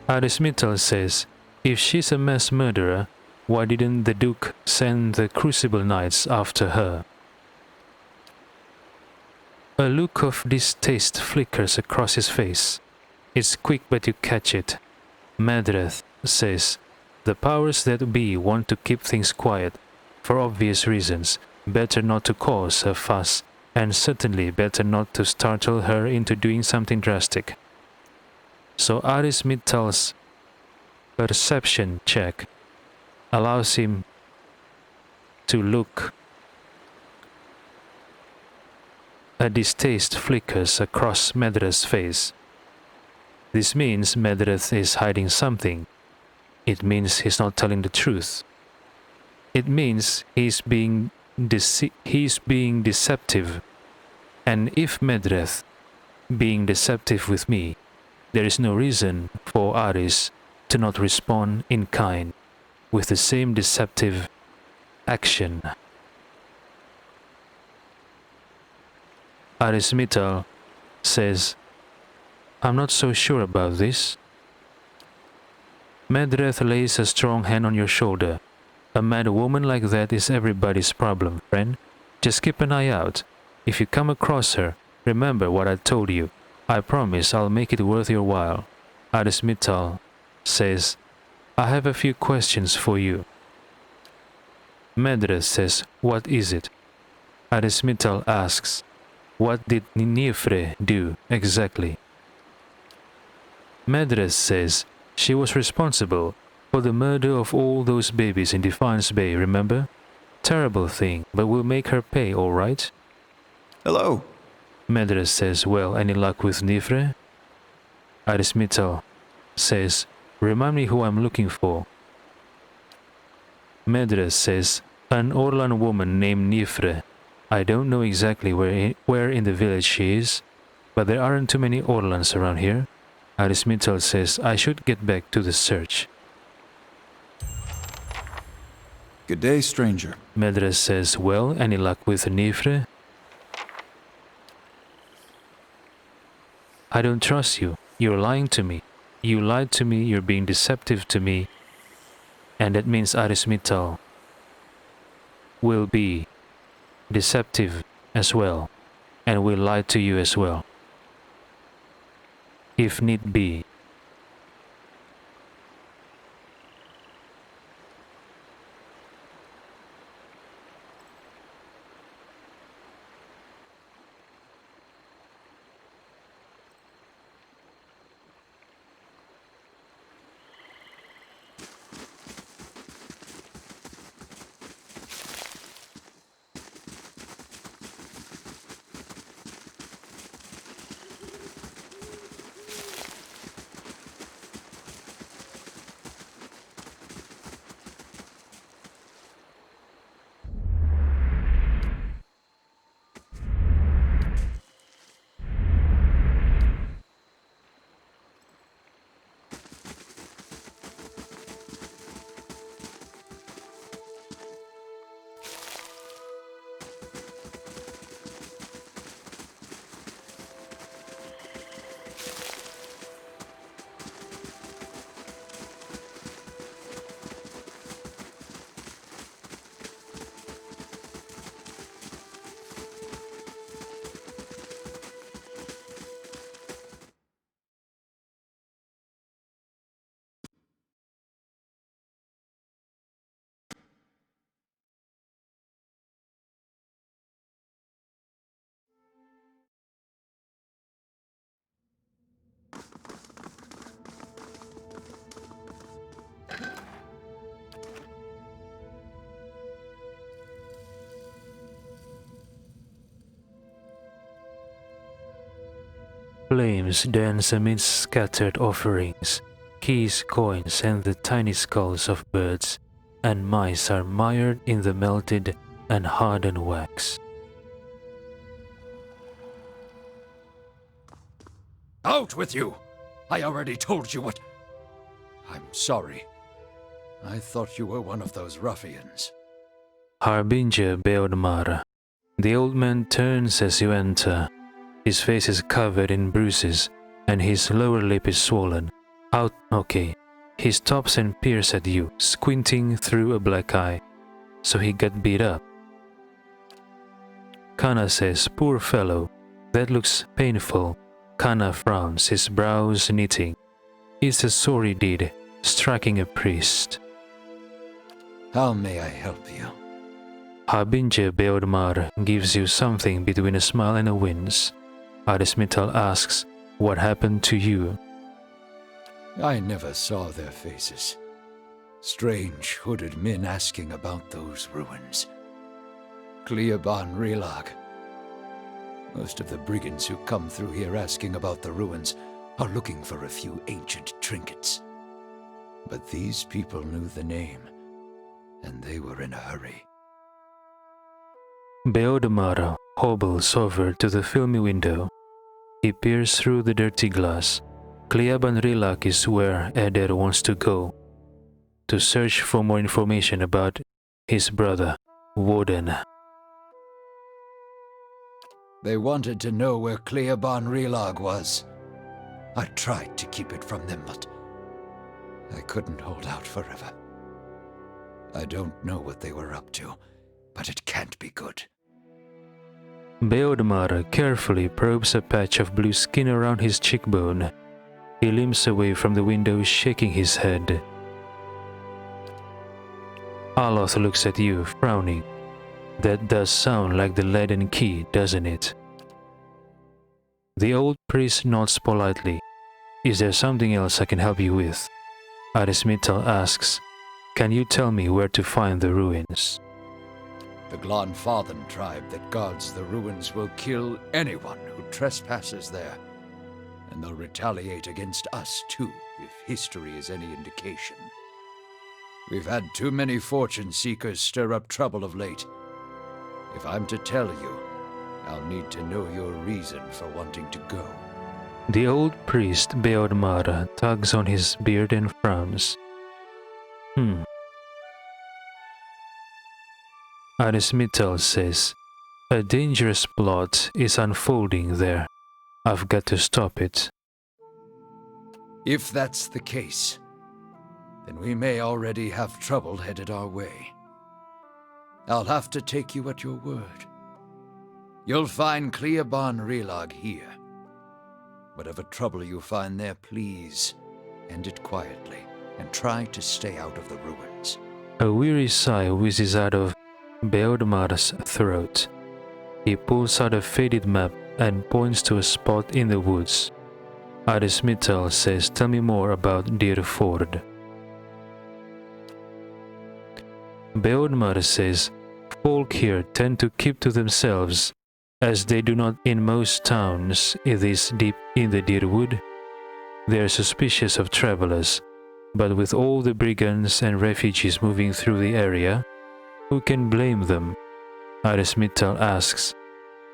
Arismital says, if she's a mass murderer, why didn't the Duke send the Crucible Knights after her? A look of distaste flickers across his face. It's quick, but you catch it. Medreth says, the powers that be want to keep things quiet, for obvious reasons. Better not to cause a fuss, and certainly better not to startle her into doing something drastic. So Arismital's perception check allows him to look. A distaste flickers across Medreth's face. This means Medreth is hiding something. It means he's not telling the truth. It means he's being deceptive. And if Medreth being deceptive with me, there is no reason for Aris to not respond in kind with the same deceptive action. Arismital says, I'm not so sure about this. Medreth lays a strong hand on your shoulder. A mad woman like that is everybody's problem, friend. Just keep an eye out. If you come across her, remember what I told you. I promise I'll make it worth your while. Arismital says, I have a few questions for you. Medreth says, what is it? Arismital asks, what did Nifre do exactly? Medreth says, she was responsible for the murder of all those babies in Defiance Bay, remember? Terrible thing, but we'll make her pay, all right? Hello. Medreth says, well, any luck with Nifre? Arismital says, remind me who I'm looking for. Medreth says, an Orlan woman named Nifre. I don't know exactly where in the village she is, but there aren't too many Orlans around here. Arismital says, I should get back to the search. Good day, stranger. Medreth says, well, any luck with Nifre? I don't trust you. You're lying to me. You lied to me, you're being deceptive to me. And that means Arismital will be deceptive as well, and will lie to you as well, if need be. Flames dance amidst scattered offerings. Keys, coins, and the tiny skulls of birds and mice are mired in the melted and hardened wax. Out with you! I already told you what... I'm sorry. I thought you were one of those ruffians. Harbinger Beodmar. The old man turns as you enter. His face is covered in bruises, and his lower lip is swollen. He stops and peers at you, squinting through a black eye. So he got beat up. Kana says, "Poor fellow, that looks painful." Kana frowns, his brows knitting. It's a sorry deed, striking a priest. How may I help you? Harbinger Beodmar gives you something between a smile and a wince. Arismital asks, "What happened to you?" I never saw their faces. Strange hooded men asking about those ruins. Cleoban Relag. Most of the brigands who come through here asking about the ruins are looking for a few ancient trinkets. But these people knew the name, and they were in a hurry. Beodmar hobbles over to the filmy window. He peers through the dirty glass. Cleoban Relag is where Eder wants to go, to search for more information about his brother, Woden. They wanted to know where Cleoban Relag was. I tried to keep it from them, but I couldn't hold out forever. I don't know what they were up to, but it can't be good. Beodmar carefully probes a patch of blue skin around his cheekbone. He limps away from the window, shaking his head. Aloth looks at you, frowning. That does sound like the leaden key, doesn't it? The old priest nods politely. Is there something else I can help you with? Arismital asks, "Can you tell me where to find the ruins?" The Glanfathan tribe that guards the ruins will kill anyone who trespasses there. And they'll retaliate against us too, if history is any indication. We've had too many fortune seekers stir up trouble of late. If I'm to tell you, I'll need to know your reason for wanting to go. The old priest Beodmar tugs on his beard and frowns. Arismital says, "A dangerous plot is unfolding there. I've got to stop it." If that's the case, then we may already have trouble headed our way. I'll have to take you at your word. You'll find Cleoban Relag here. Whatever trouble you find there, please end it quietly and try to stay out of the ruins. A weary sigh whizzes out of Beodmar's throat. He pulls out a faded map and points to a spot in the woods. Arismital says, "Tell me more about Dyrford." Beodmar says, "Folk here tend to keep to themselves, as they do not in most towns this deep in the Dyrwood. They are suspicious of travelers, but with all the brigands and refugees moving through the area, who can blame them?" Arismital asks,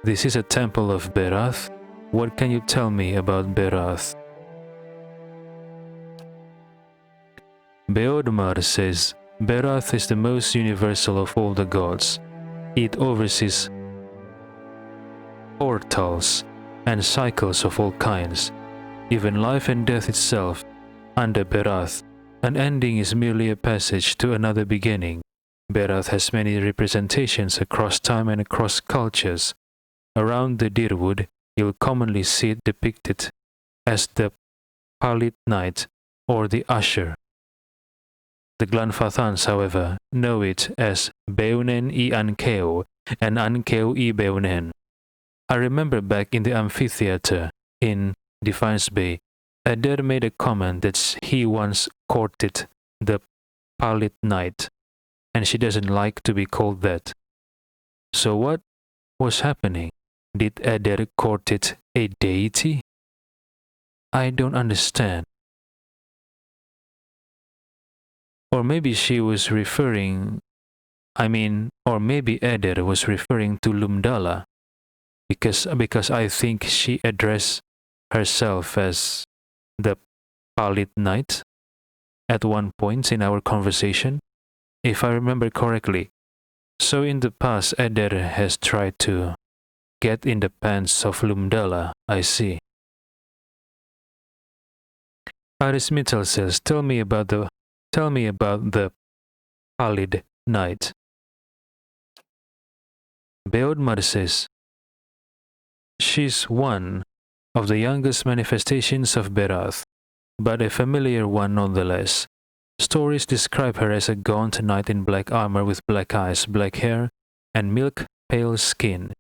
"This is a temple of Berath? What can you tell me about Berath?" Beodmar says, "Berath is the most universal of all the gods. It oversees portals and cycles of all kinds, even life and death itself. Under Berath, an ending is merely a passage to another beginning. Berath has many representations across time and across cultures. Around the Dyrwood, you'll commonly see it depicted as the Palit Knight or the Usher. The Glanfathans, however, know it as Beunen I Ankeo and Ankeo I Beunen. I remember back in the amphitheater in Defiance Bay, Eder made a comment that he once courted the Palit Knight, and she doesn't like to be called that. So what was happening? Did Eder courted a deity? I don't understand. Or maybe she was referring, or maybe Eder was referring to Lumdala, because I think she addressed herself as the Pallid Knight at one point in our conversation, if I remember correctly. So in the past, Eder has tried to get in the pants of Lumdala, I see. Arismital says, tell me about the Pallid Knight. Beodmar says, she's one of the youngest manifestations of Berath, but a familiar one nonetheless. Stories describe her as a gaunt knight in black armor with black eyes, black hair, and milk-pale skin.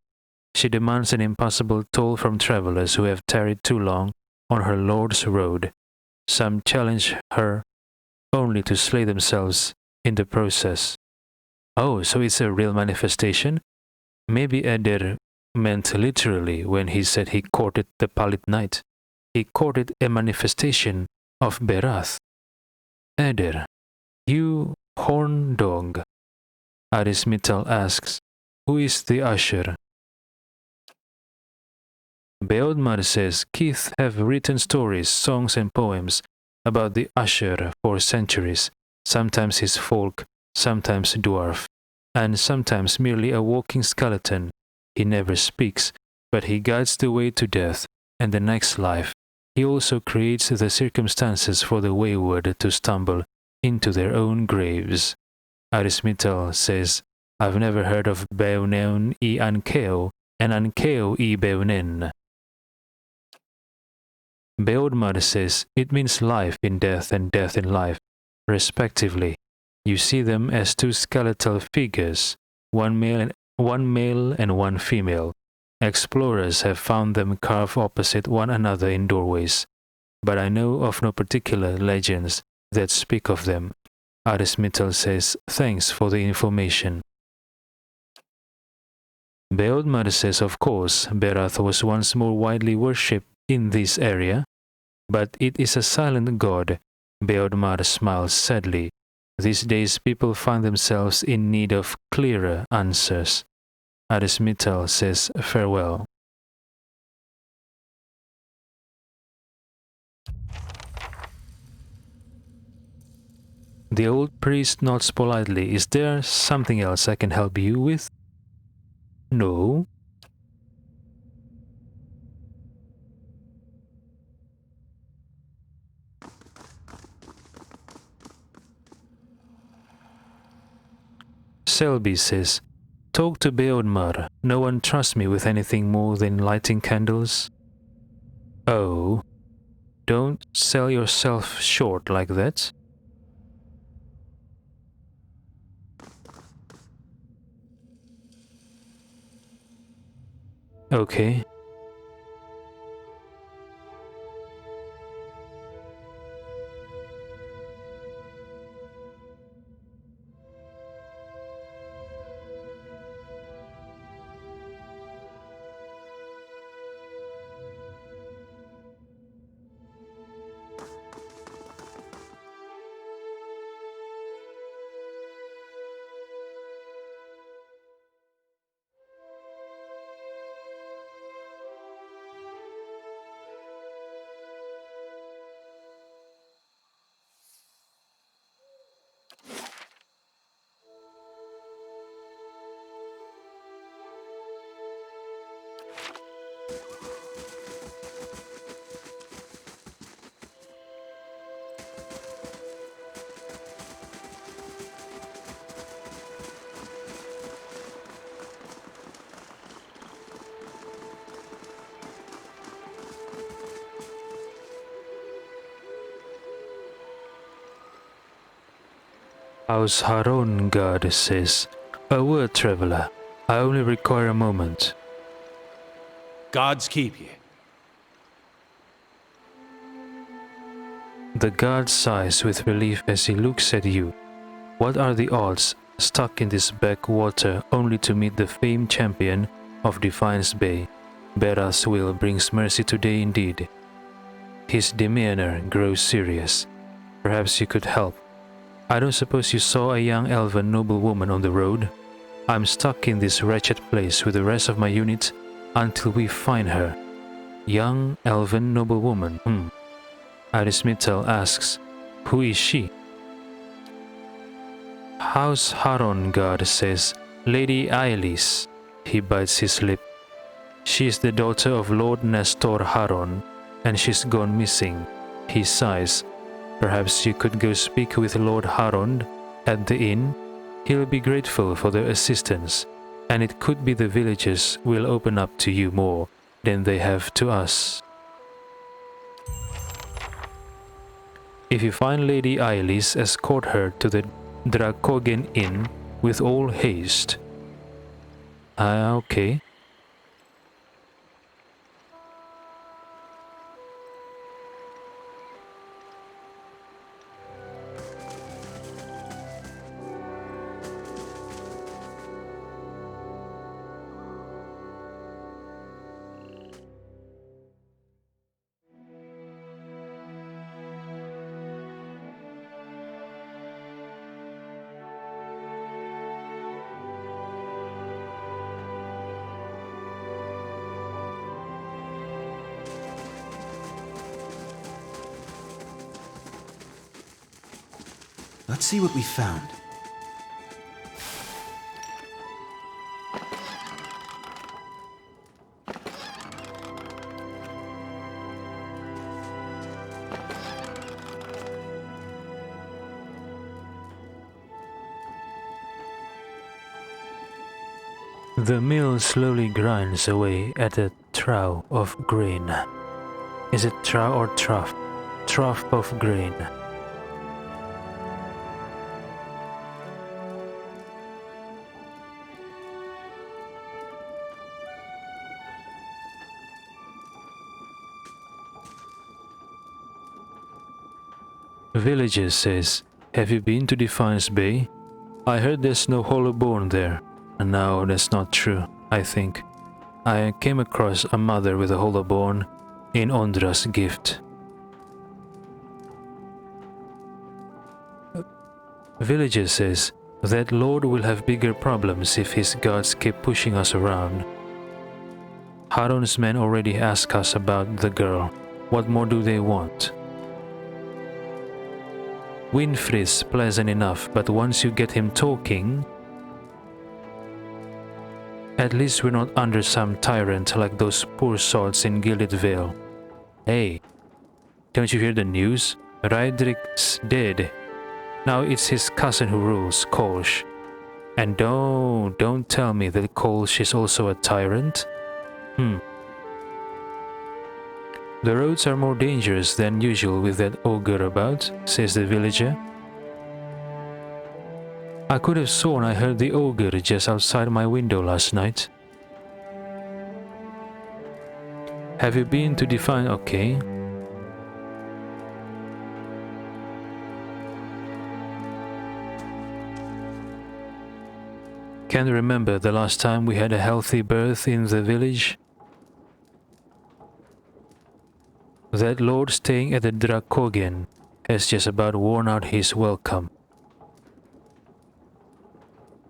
She demands an impossible toll from travelers who have tarried too long on her lord's road. Some challenge her only to slay themselves in the process. Oh, so it's a real manifestation? Maybe Eder meant literally when he said he courted the Pallid Knight. He courted a manifestation of Berath. Eder, you horn dog. Arismital asks, who is the usher? Beodmar says Keith have written stories, songs and poems about the usher for centuries, sometimes his folk, sometimes dwarf, and sometimes merely a walking skeleton. He never speaks, but he guides the way to death and the next life. He also creates the circumstances for the wayward to stumble into their own graves. Arismital says, I've never heard of Beoneon I Ankeo and Ankeo I Beonen. Beodmar says, it means life in death and death in life, respectively. You see them as two skeletal figures, one male and one female. Explorers have found them carved opposite one another in doorways, but I know of no particular legends that speak of them. Arismital says, thanks for the information. Beodmar says, of course, Berath was once more widely worshipped in this area, but it is a silent god. Beodmar smiles sadly. These days people find themselves in need of clearer answers. Arismital says farewell. The old priest nods politely. Is there something else I can help you with? No. Selby says, talk to Beodmar. No one trusts me with anything more than lighting candles. Oh, don't sell yourself short like that. Okay. House Haron God says, a word, traveler. I only require a moment. Gods keep you. The god sighs with relief as he looks at you. What are the odds, stuck in this backwater only to meet the famed champion of Defiance Bay? Berath's will brings mercy today indeed. His demeanor grows serious. Perhaps you could help. I don't suppose you saw a young elven noblewoman on the road? I'm stuck in this wretched place with the rest of my unit until we find her. Young elven noblewoman, Arismitel asks, who is she? House Haron guard says, Lady Ailis. He bites his lip. She is the daughter of Lord Nestor Haron, and she's gone missing. He sighs. Perhaps you could go speak with Lord Haron at the inn. He'll be grateful for their assistance, and it could be the villagers will open up to you more than they have to us. If you find Lady Ailis, escort her to the Drakogen Inn with all haste. Okay. Let's see what we found. The mill slowly grinds away at a trough of grain. Is it trough or trough? Trough of grain. Villager says, have you been to Defiance Bay? I heard there's no hollowborn there. No, that's not true, I think. I came across a mother with a hollowborn in Ondra's gift. Villager says that Lord will have bigger problems if his guards keep pushing us around. Haron's men already asked us about the girl. What more do they want? Winfried's pleasant enough, but once you get him talking... At least we're not under some tyrant like those poor sods in Gilded Vale. Hey, don't you hear the news? Raedric's dead. Now it's his cousin who rules, Kolsch. And don't tell me that Kolsch is also a tyrant? The roads are more dangerous than usual with that ogre about, says the villager. I could have sworn I heard the ogre just outside my window last night. Have you been to Define? Okay. Can you remember the last time we had a healthy birth in the village? That lord staying at the Drakogen has just about worn out his welcome.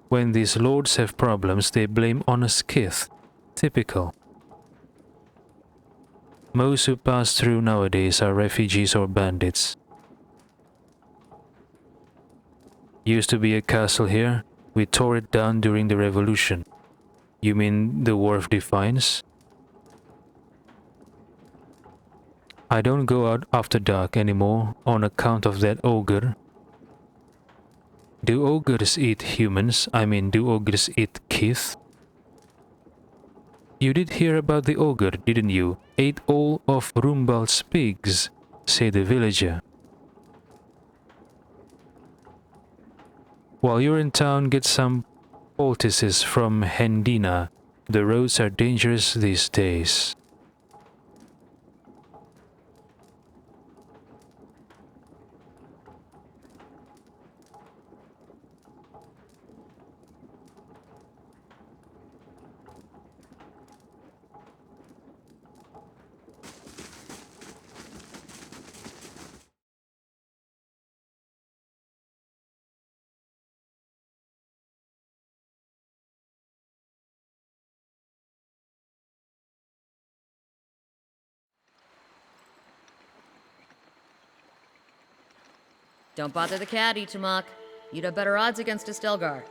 When these lords have problems, they blame on a skith. Typical. Most who pass through nowadays are refugees or bandits. Used to be a castle here. We tore it down during the revolution. You mean the War of Defiance? I don't go out after dark anymore on account of that ogre. Do ogres eat humans? I mean, do ogres eat kith? You did hear about the ogre, didn't you? Ate all of Rumbald's pigs, said the villager. While you're in town, get some poultices from Hendina. The roads are dangerous these days. Don't bother the caddy, Tamak. You'd have better odds against a Stilgar.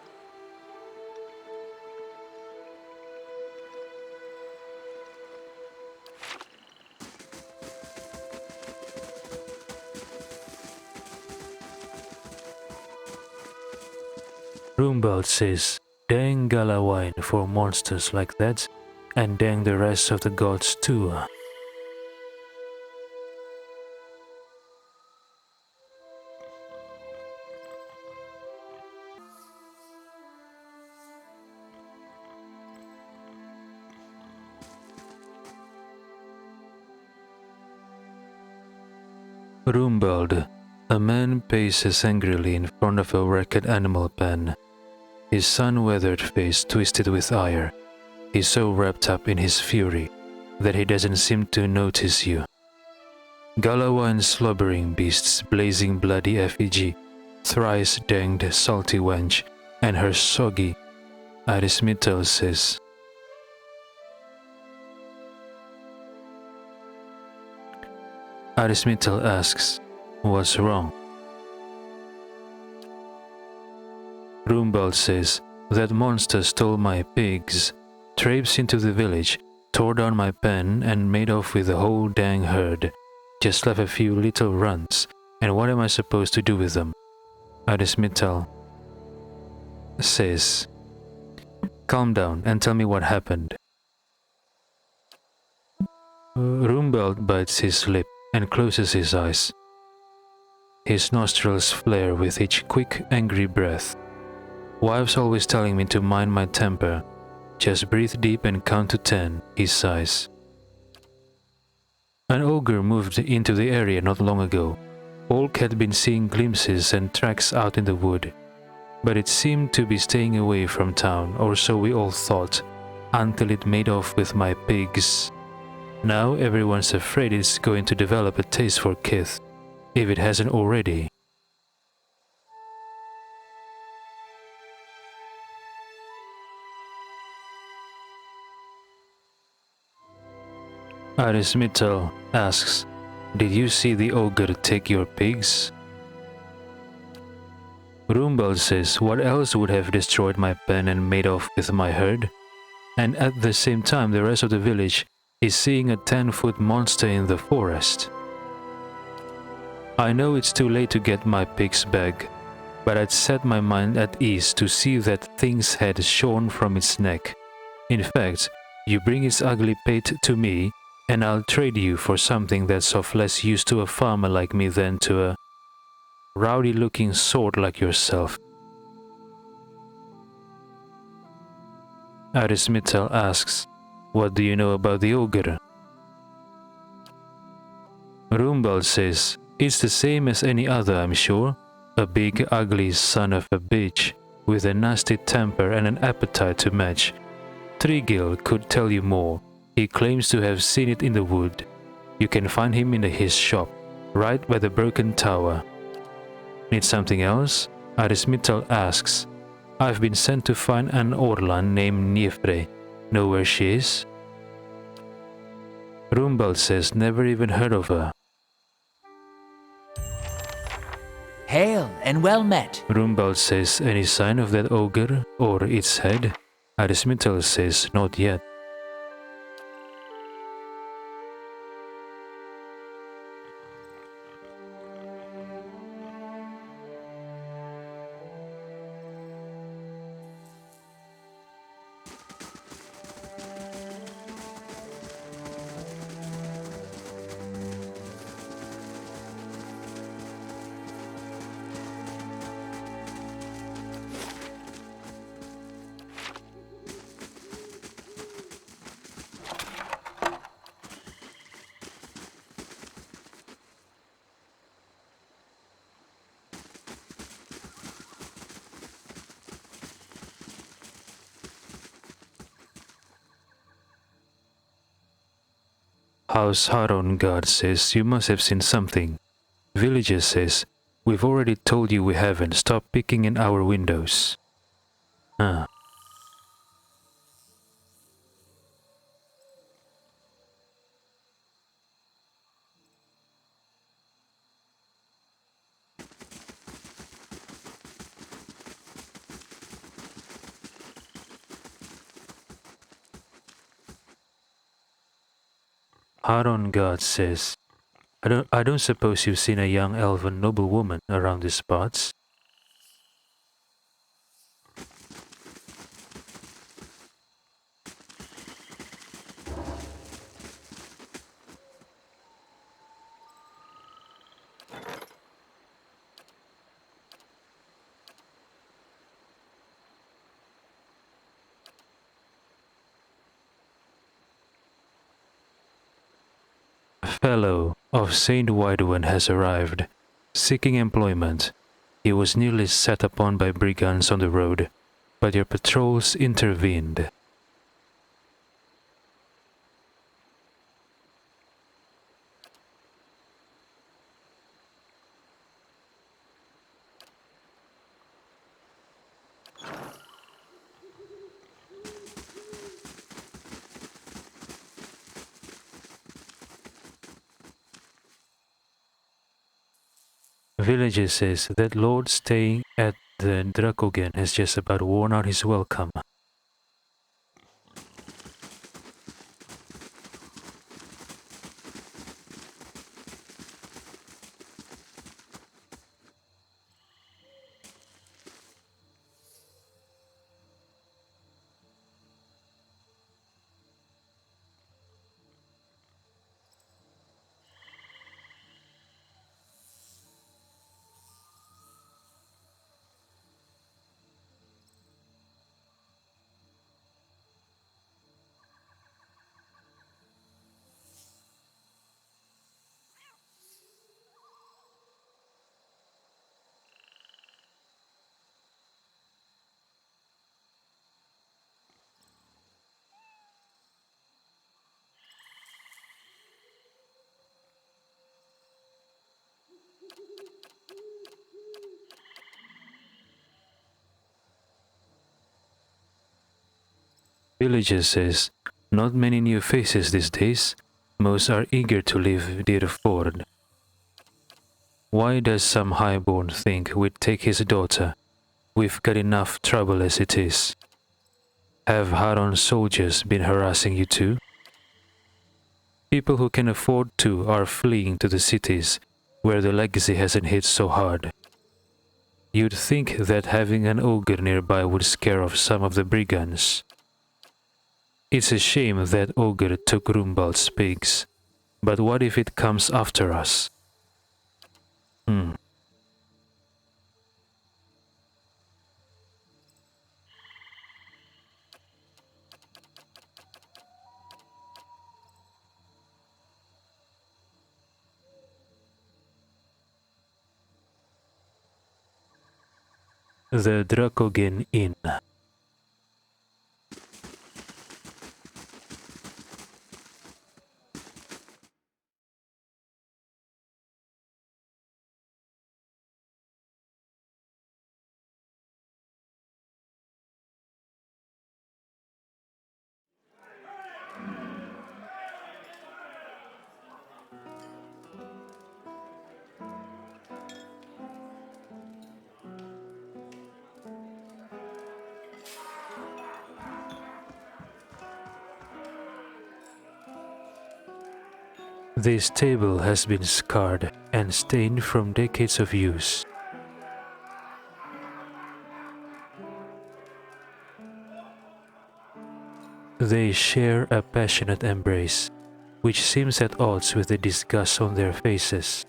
Rumbald says, dang Galawine for monsters like that, and dang the rest of the gods too. Rumbald. A man paces angrily in front of a wrecked animal pen. His sun-weathered face twisted with ire. He's so wrapped up in his fury that he doesn't seem to notice you. Galawine's slobbering beasts, blazing bloody effigy, thrice danged salty wench, and her soggy, Arismital says. Arismital asks, what's wrong? Rumbald says, that monster stole my pigs, traipsed into the village, tore down my pen and made off with the whole dang herd. Just left a few little runs, and what am I supposed to do with them? Arismital says, calm down and tell me what happened. Rumbald bites his lip and closes his eyes. His nostrils flare with each quick, angry breath. Wife's always telling me to mind my temper. Just breathe deep and count to 10, he sighs. An ogre moved into the area not long ago. Olk had been seeing glimpses and tracks out in the wood, but it seemed to be staying away from town, or so we all thought, until it made off with my pigs. Now everyone's afraid it's going to develop a taste for kith, if it hasn't already. Arismital asks, did you see the ogre take your pigs? Rumbald says, what else would have destroyed my pen and made off with my herd? And at the same time the rest of the village is seeing a 10-foot monster in the forest. I know it's too late to get my pigs back, but I'd set my mind at ease to see that thing's head shorn from its neck. In fact, you bring its ugly pate to me, and I'll trade you for something that's of less use to a farmer like me than to a rowdy-looking sort like yourself. Arismital asks, what do you know about the ogre? Rumbald says, it's the same as any other, I'm sure. A big, ugly son of a bitch, with a nasty temper and an appetite to match. Trigil could tell you more. He claims to have seen it in the wood. You can find him in his shop, right by the broken tower. Need something else? Arismital asks. I've been sent to find an Orlan named Niefre. Know where she is? Rumbald says, never even heard of her. Hail and well met. Rumbald says, any sign of that ogre or its head? Arismital says, not yet. House Haron guard says, you must have seen something. Villager says, we've already told you we haven't. Stop peeking in our windows. Haron God says, I don't suppose you've seen a young elven noblewoman around these parts? A fellow of Saint Widwen has arrived, seeking employment. He was nearly set upon by brigands on the road, but your patrols intervened. Villager says that Lord staying at the Dracogen has just about worn out his welcome. Villager says, not many new faces these days. Most are eager to leave Dyrford. Why does some highborn think we'd take his daughter? We've got enough trouble as it is. Have Haron's soldiers been harassing you too? People who can afford to are fleeing to the cities, where the legacy hasn't hit so hard. You'd think that having an ogre nearby would scare off some of the brigands. It's a shame that ogre took Rumbald's pigs, but what if it comes after us? The Dracogen Inn. This table has been scarred and stained from decades of use. They share a passionate embrace, which seems at odds with the disgust on their faces.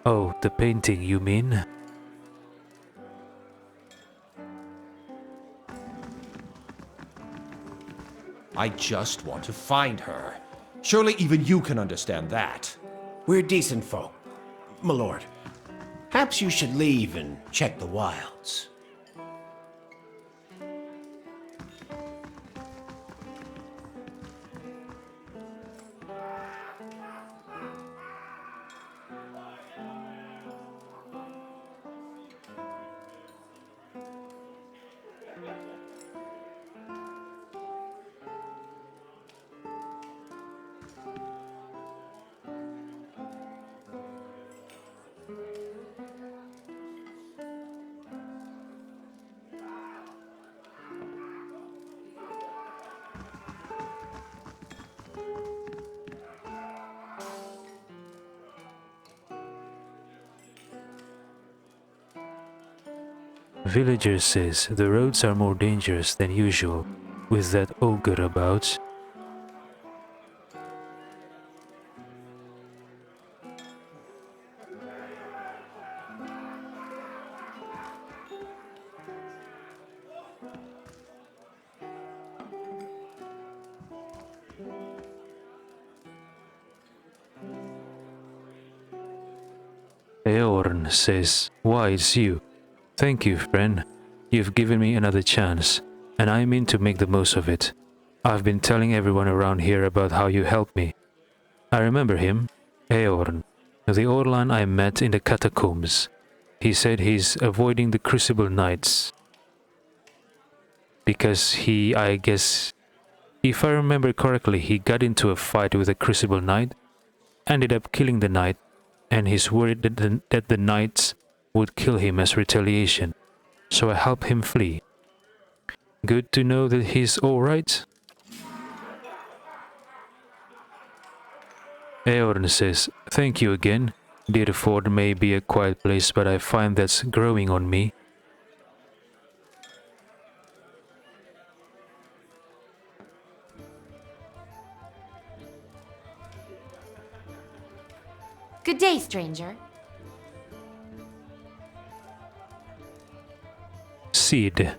Oh, the painting, you mean? I just want to find her. Surely even you can understand that. We're decent folk, my lord. Perhaps you should leave and check the wilds. Villager says the roads are more dangerous than usual with that ogre about. Eorn says, "Why, it's you. Thank you, friend. You've given me another chance, and I mean to make the most of it. I've been telling everyone around here about how you helped me. I remember him, Eorn, the Orlan I met in the catacombs. He said he's avoiding the Crucible Knights because I guess, if I remember correctly, he got into a fight with a Crucible Knight, ended up killing the Knight, and he's worried that the Knights would kill him as retaliation, so I helped him flee. Good to know that he's alright." Eorn says, "Thank you again. Dyrford may be a quiet place, but I find that's growing on me." Good day, stranger. Seed.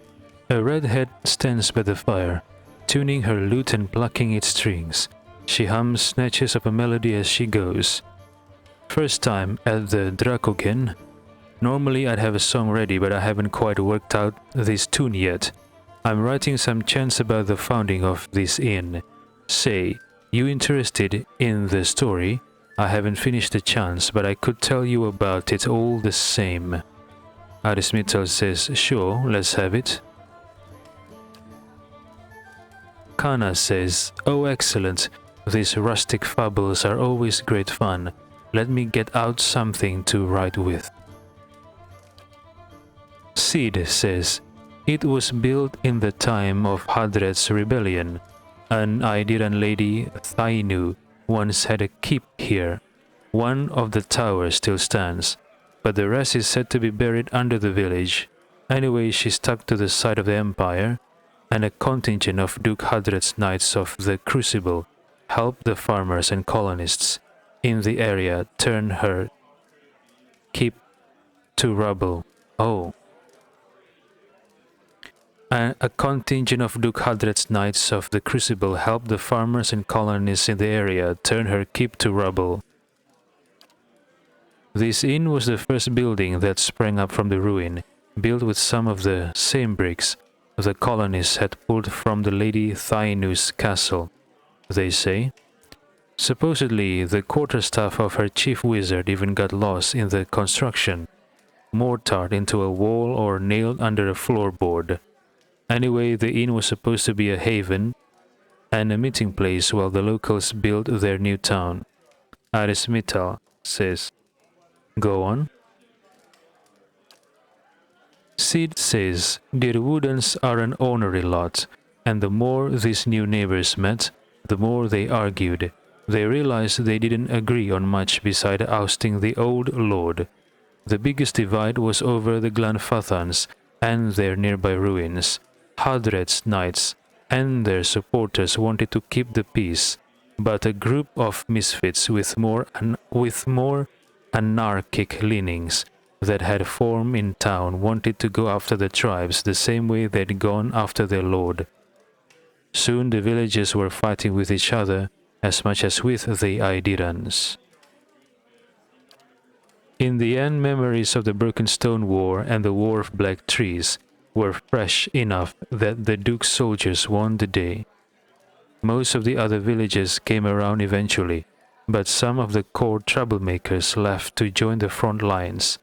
A redhead stands by the fire, tuning her lute and plucking its strings. She hums snatches of a melody as she goes. First time at the Dracogen. Normally I'd have a song ready, but I haven't quite worked out this tune yet. I'm writing some chants about the founding of this inn. Say, you interested in the story? I haven't finished the chants, but I could tell you about it all the same. Arismital says, "Sure, let's have it." Kana says, "Oh, excellent. These rustic fables are always great fun. Let me get out something to write with." Sid says, "It was built in the time of Hadred's rebellion. An Idiran lady, Thainu, once had a keep here. One of the towers still stands, but the rest is said to be buried under the village. Anyway, she stuck to the side of the empire, and a contingent of Duke Hadred's Knights of the Crucible helped the farmers and colonists in the area turn her keep to rubble." Oh. A contingent of Duke Hadred's Knights of the Crucible helped the farmers and colonists in the area turn her keep to rubble. This inn was the first building that sprang up from the ruin, built with some of the same bricks the colonists had pulled from the Lady Thainu's castle, they say. Supposedly, the quarterstaff of her chief wizard even got lost in the construction, mortared into a wall or nailed under a floorboard. Anyway, the inn was supposed to be a haven and a meeting place while the locals built their new town. Arismital says, "Go on." Sid says, "Dyrwoodans are an ornery lot, and the more these new neighbors met, the more they argued. They realized they didn't agree on much beside ousting the old lord. The biggest divide was over the Glanfathans and their nearby ruins. Hadred's knights and their supporters wanted to keep the peace, but a group of misfits with more anarchic leanings that had formed in town wanted to go after the tribes the same way they'd gone after their lord. Soon the villagers were fighting with each other as much as with the Idirans. In the end, memories of the Broken Stone War and the War of Black Trees were fresh enough that the Duke's soldiers won the day. Most of the other villagers came around eventually, but some of the core troublemakers left to join the front lines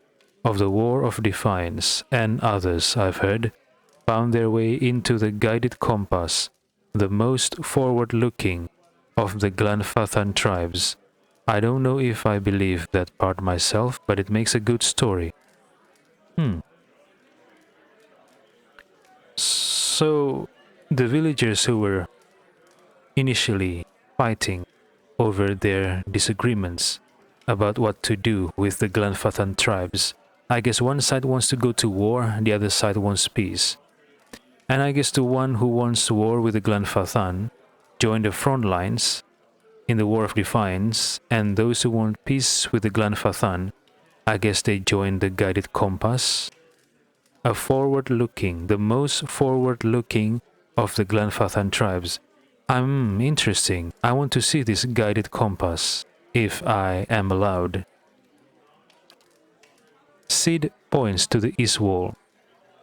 of the War of Defiance, and others, I've heard, found their way into the Guided Compass, the most forward-looking of the Glanfathan tribes. I don't know if I believe that part myself, but it makes a good story." So, the villagers who were initially fighting over their disagreements about what to do with the Glanfathan tribes I guess one side wants to go to war, the other side wants peace. And I guess the one who wants war with the Glanfathan joined the front lines in the War of Defiance, and those who want peace with the Glanfathan, I guess they joined the Guided Compass. The most forward-looking of the Glanfathan tribes. Interesting. I want to see this Guided Compass, if I am allowed. Sid points to the east wall.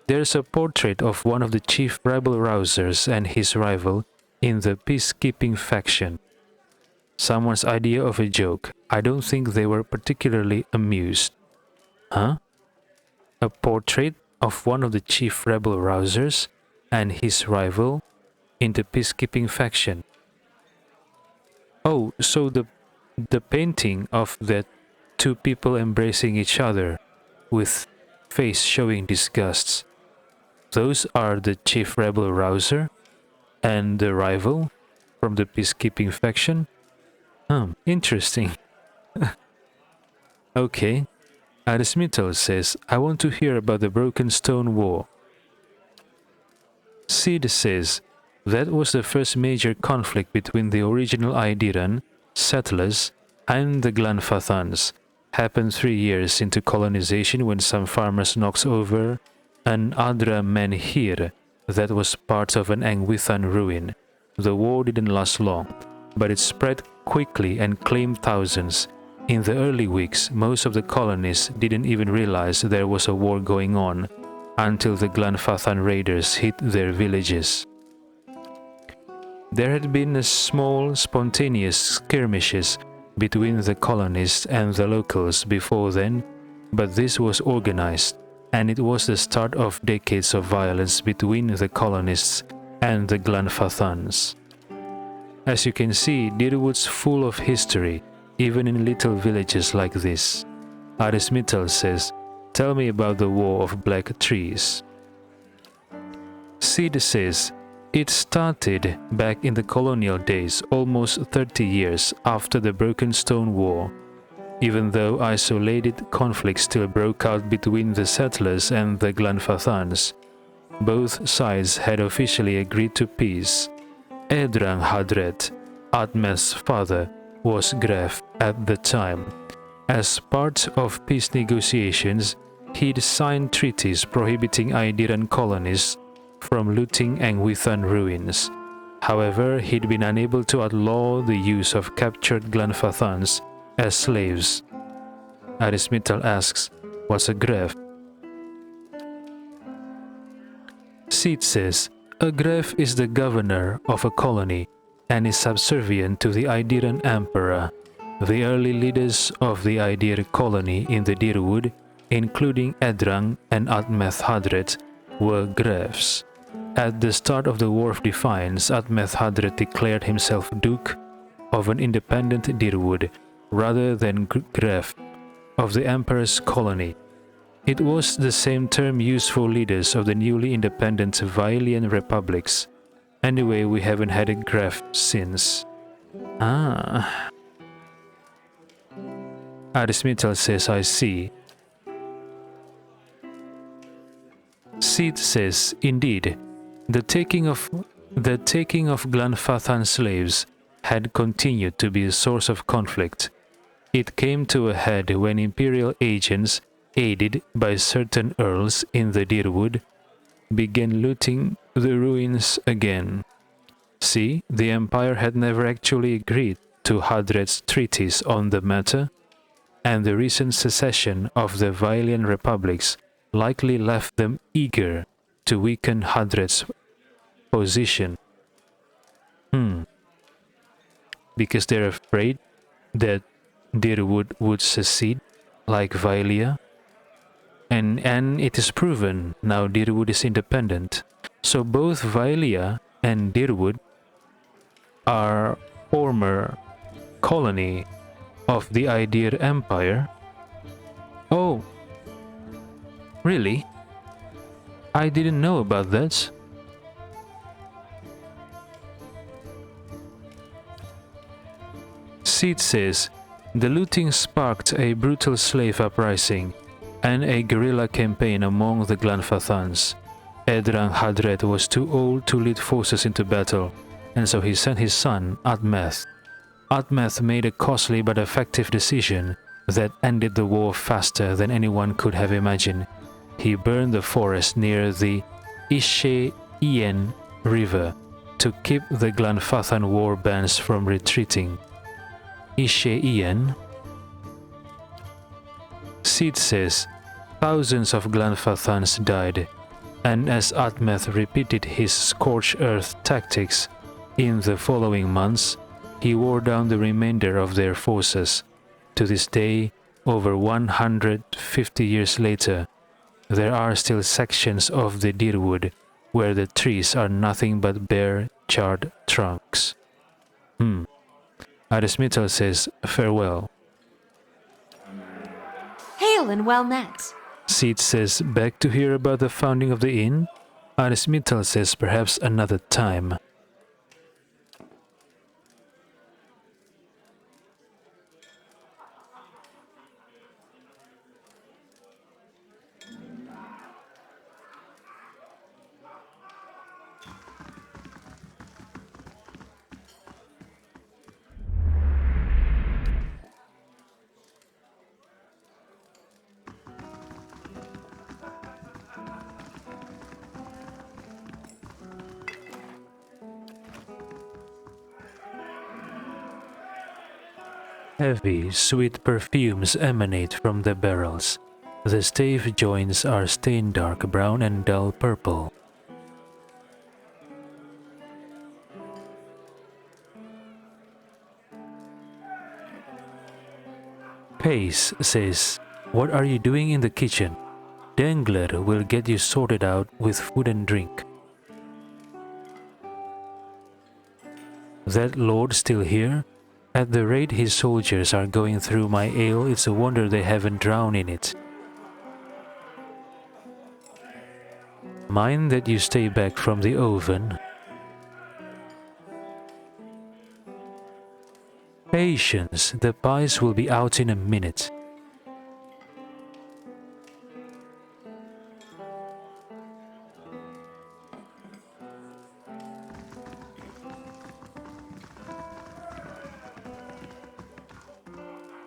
There's a portrait of one of the chief rebel-rousers and his rival in the peacekeeping faction. Someone's idea of a joke. I don't think they were particularly amused. Huh? A portrait of one of the chief rebel-rousers and his rival in the peacekeeping faction. Oh, so the painting of the two people embracing each other with face showing disgust. Those are the chief rebel-rouser and the rival from the peacekeeping faction? Interesting. Okay. Arismithal says, I want to hear about the Broken Stone War. Sid says, that was the first major conflict between the original Aidiran settlers and the Glanfathans. Happened 3 years into colonization when some farmers knocked over an Adra menhir that was part of an Angwithan ruin. The war didn't last long, but it spread quickly and claimed thousands. In the early weeks, most of the colonists didn't even realize there was a war going on until the Glanfathan raiders hit their villages. There had been small, spontaneous skirmishes between the colonists and the locals before then, but this was organized, and it was the start of decades of violence between the colonists and the Glanfathans. As you can see, Dyrwood's full of history, even in little villages like this. Arismithal says, tell me about the War of Black Trees. Sid says, it started back in the colonial days, almost 30 years after the Broken Stone War. Even though isolated conflicts still broke out between the settlers and the Glanfathans, both sides had officially agreed to peace. Edrang Hadret, Atmeth's father, was Gref at the time. As part of peace negotiations, he'd signed treaties prohibiting Aidiran colonists from looting Angwithan ruins. However, he'd been unable to outlaw the use of captured Glanfathans as slaves. Arismithal asks, what's a Gref? Sid says, a Gref is the governor of a colony and is subservient to the Aidiran emperor. The early leaders of the Aidir colony in the Dyrwood, including Edrang and Atmeth Hadret, were Grefs. At the start of the War of Defiance, Atmeth Hadret declared himself Duke of an independent Dyrwood rather than Gref of the Emperor's colony. It was the same term used for leaders of the newly independent Vailian republics. Anyway, we haven't had a Gref since. Arismithal says, I see. Sid says, indeed, the taking of Glanfathan slaves had continued to be a source of conflict. It came to a head when imperial agents, aided by certain earls in the Dyrwood, began looting the ruins again. See, the Empire had never actually agreed to Hadret's treaties on the matter, and the recent secession of the Vailian republics likely left them eager to weaken Hadret's position. Because they're afraid that Dyrwood would secede like Vailia. And it is proven now Dyrwood is independent. So both Vailia and Dyrwood are former colony of the Aidir Empire. Oh, really? I didn't know about that. Sid says, the looting sparked a brutal slave uprising, and a guerrilla campaign among the Glanfathans. Edrang Hadred was too old to lead forces into battle, and so he sent his son, Admeth. Admeth made a costly but effective decision that ended the war faster than anyone could have imagined. He burned the forest near the Ishe-Ien River to keep the Glanfathan war bands from retreating. Ishe-Ien? Sid says, thousands of Glanfathans died, and as Admeth repeated his scorched earth tactics in the following months, he wore down the remainder of their forces. To this day, over 150 years later, there are still sections of the Dyrwood where the trees are nothing but bare, charred trunks. Arismital says, farewell. Hail and well met. Sid says, back to hear about the founding of the inn? Arismital says, perhaps another time. Heavy, sweet perfumes emanate from the barrels. The stave joints are stained dark brown and dull purple. Pace says, what are you doing in the kitchen? Dengler will get you sorted out with food and drink. That lord still here? At the rate his soldiers are going through my ale, it's a wonder they haven't drowned in it. Mind that you stay back from the oven. Patience, the pies will be out in a minute.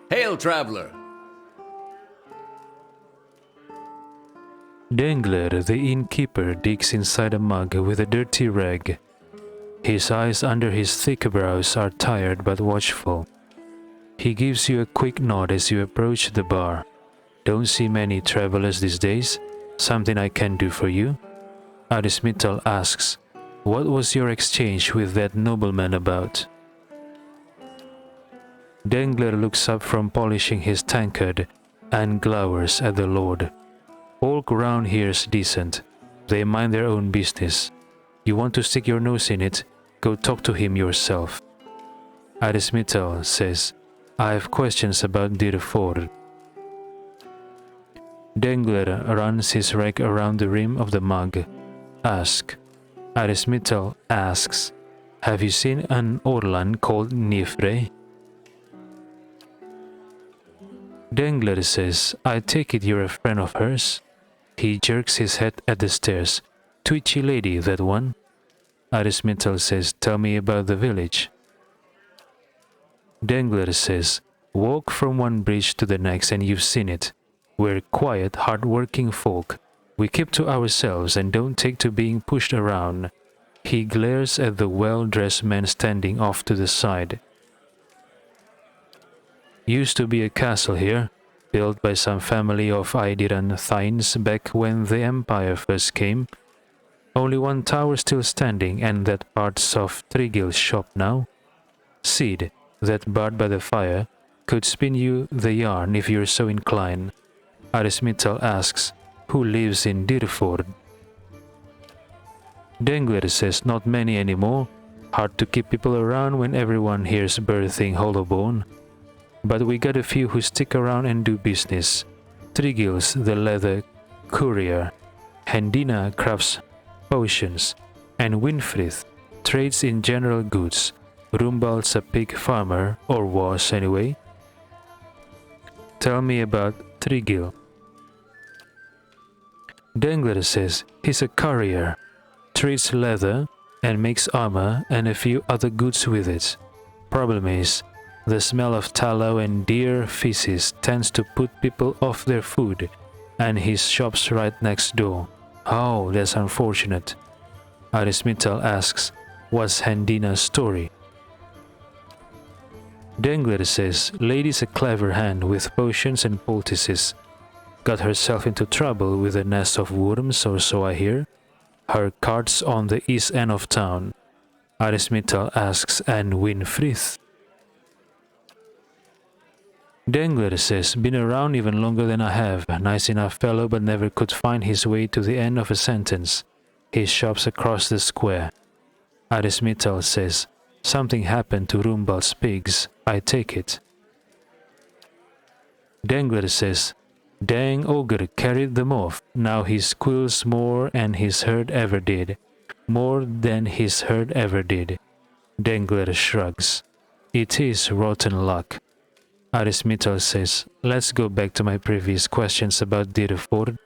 Hail, traveler! Dengler, the innkeeper, digs inside a mug with a dirty rag. His eyes under his thick brows are tired but watchful. He gives you a quick nod as you approach the bar. Don't see many travelers these days. Something I can do for you? Arismital asks, what was your exchange with that nobleman about? Dengler looks up from polishing his tankard and glowers at the lord. Folk round here's decent. They mind their own business. You want to stick your nose in it? Go talk to him yourself. Arismital says, I have questions about Dyrford. Dengler runs his rag around the rim of the mug. Ask. Arismital asks, have you seen an Orlan called Nifre? Dengler says, I take it you're a friend of hers? He jerks his head at the stairs. Twitchy lady, that one? Arismital says, tell me about the village. Dengler says, walk from one bridge to the next and you've seen it. We're quiet, hard-working folk. We keep to ourselves and don't take to being pushed around. He glares at the well-dressed man standing off to the side. Used to be a castle here, built by some family of Idiran Thynes back when the Empire first came. Only one tower still standing, and that part's of Trigil's shop now. Sid, that bard by the fire, could spin you the yarn if you're so inclined. Arismital asks, who lives in Dyrford? Dengler says not many anymore. Hard to keep people around when everyone here's birthing Hollowbone. But we got a few who stick around and do business. Trigil's the leather courier, Hendina crafts potions, and Winfrith trades in general goods. Rumbal's a pig farmer, or was anyway. Tell me about Trigil. Dengler says he's a currier, trades leather and makes armor and a few other goods with it. Problem is, the smell of tallow and deer feces tends to put people off their food, and his shop's right next door. Oh, that's unfortunate. Arismital asks, what's Handina's story? Dengler says lady's a clever hand with potions and poultices. Got herself into trouble with a nest of worms, or so I hear. Her cart's on the east end of town. Arismital asks, and Winfrith? Dengler says, been around even longer than I have. Nice enough fellow, but never could find his way to the end of a sentence. His shop's across the square. Arismital says, something happened to Rumbald's pigs, I take it. Dengler says, dang ogre carried them off. Now he squeals more than his herd ever did. More than his herd ever did. Dengler shrugs. It is rotten luck. Arismital says, let's go back to my previous questions about Dyrford.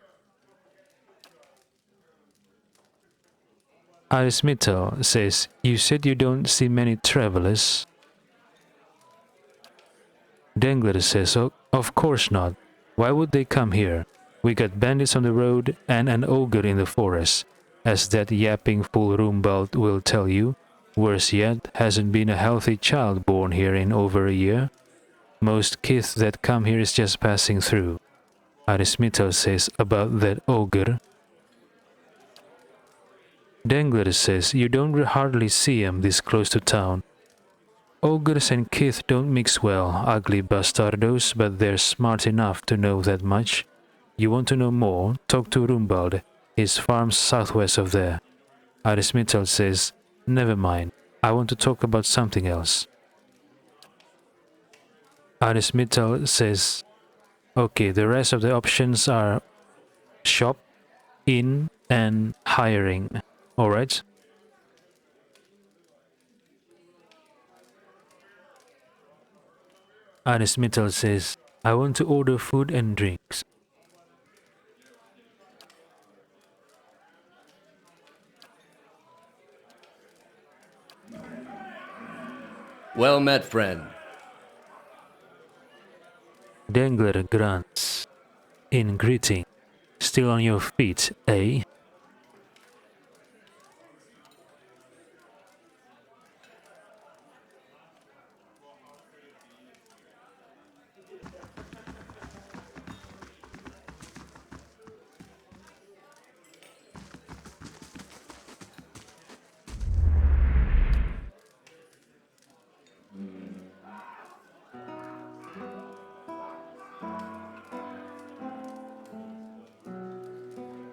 Arismital says, you said you don't see many travelers. Dengler says, oh, of course not. Why would they come here? We got bandits on the road and an ogre in the forest. As that yapping fool Rumbald will tell you, worse yet, hasn't been a healthy child born here in over a year. Most kith that come here is just passing through. Arismital says about that ogre. Dengler says you don't hardly see 'em this close to town. Ogres and kith don't mix well, ugly bastardos, but they're smart enough to know that much. You want to know more? Talk to Rumbald. His farm's southwest of there. Arismital says, never mind. I want to talk about something else. Arismital says, okay, the rest of the options are shop, inn, and hiring. Alright? Arismital says, I want to order food and drinks. Well met, friend. Dengler grunts. In greeting. Still on your feet, eh?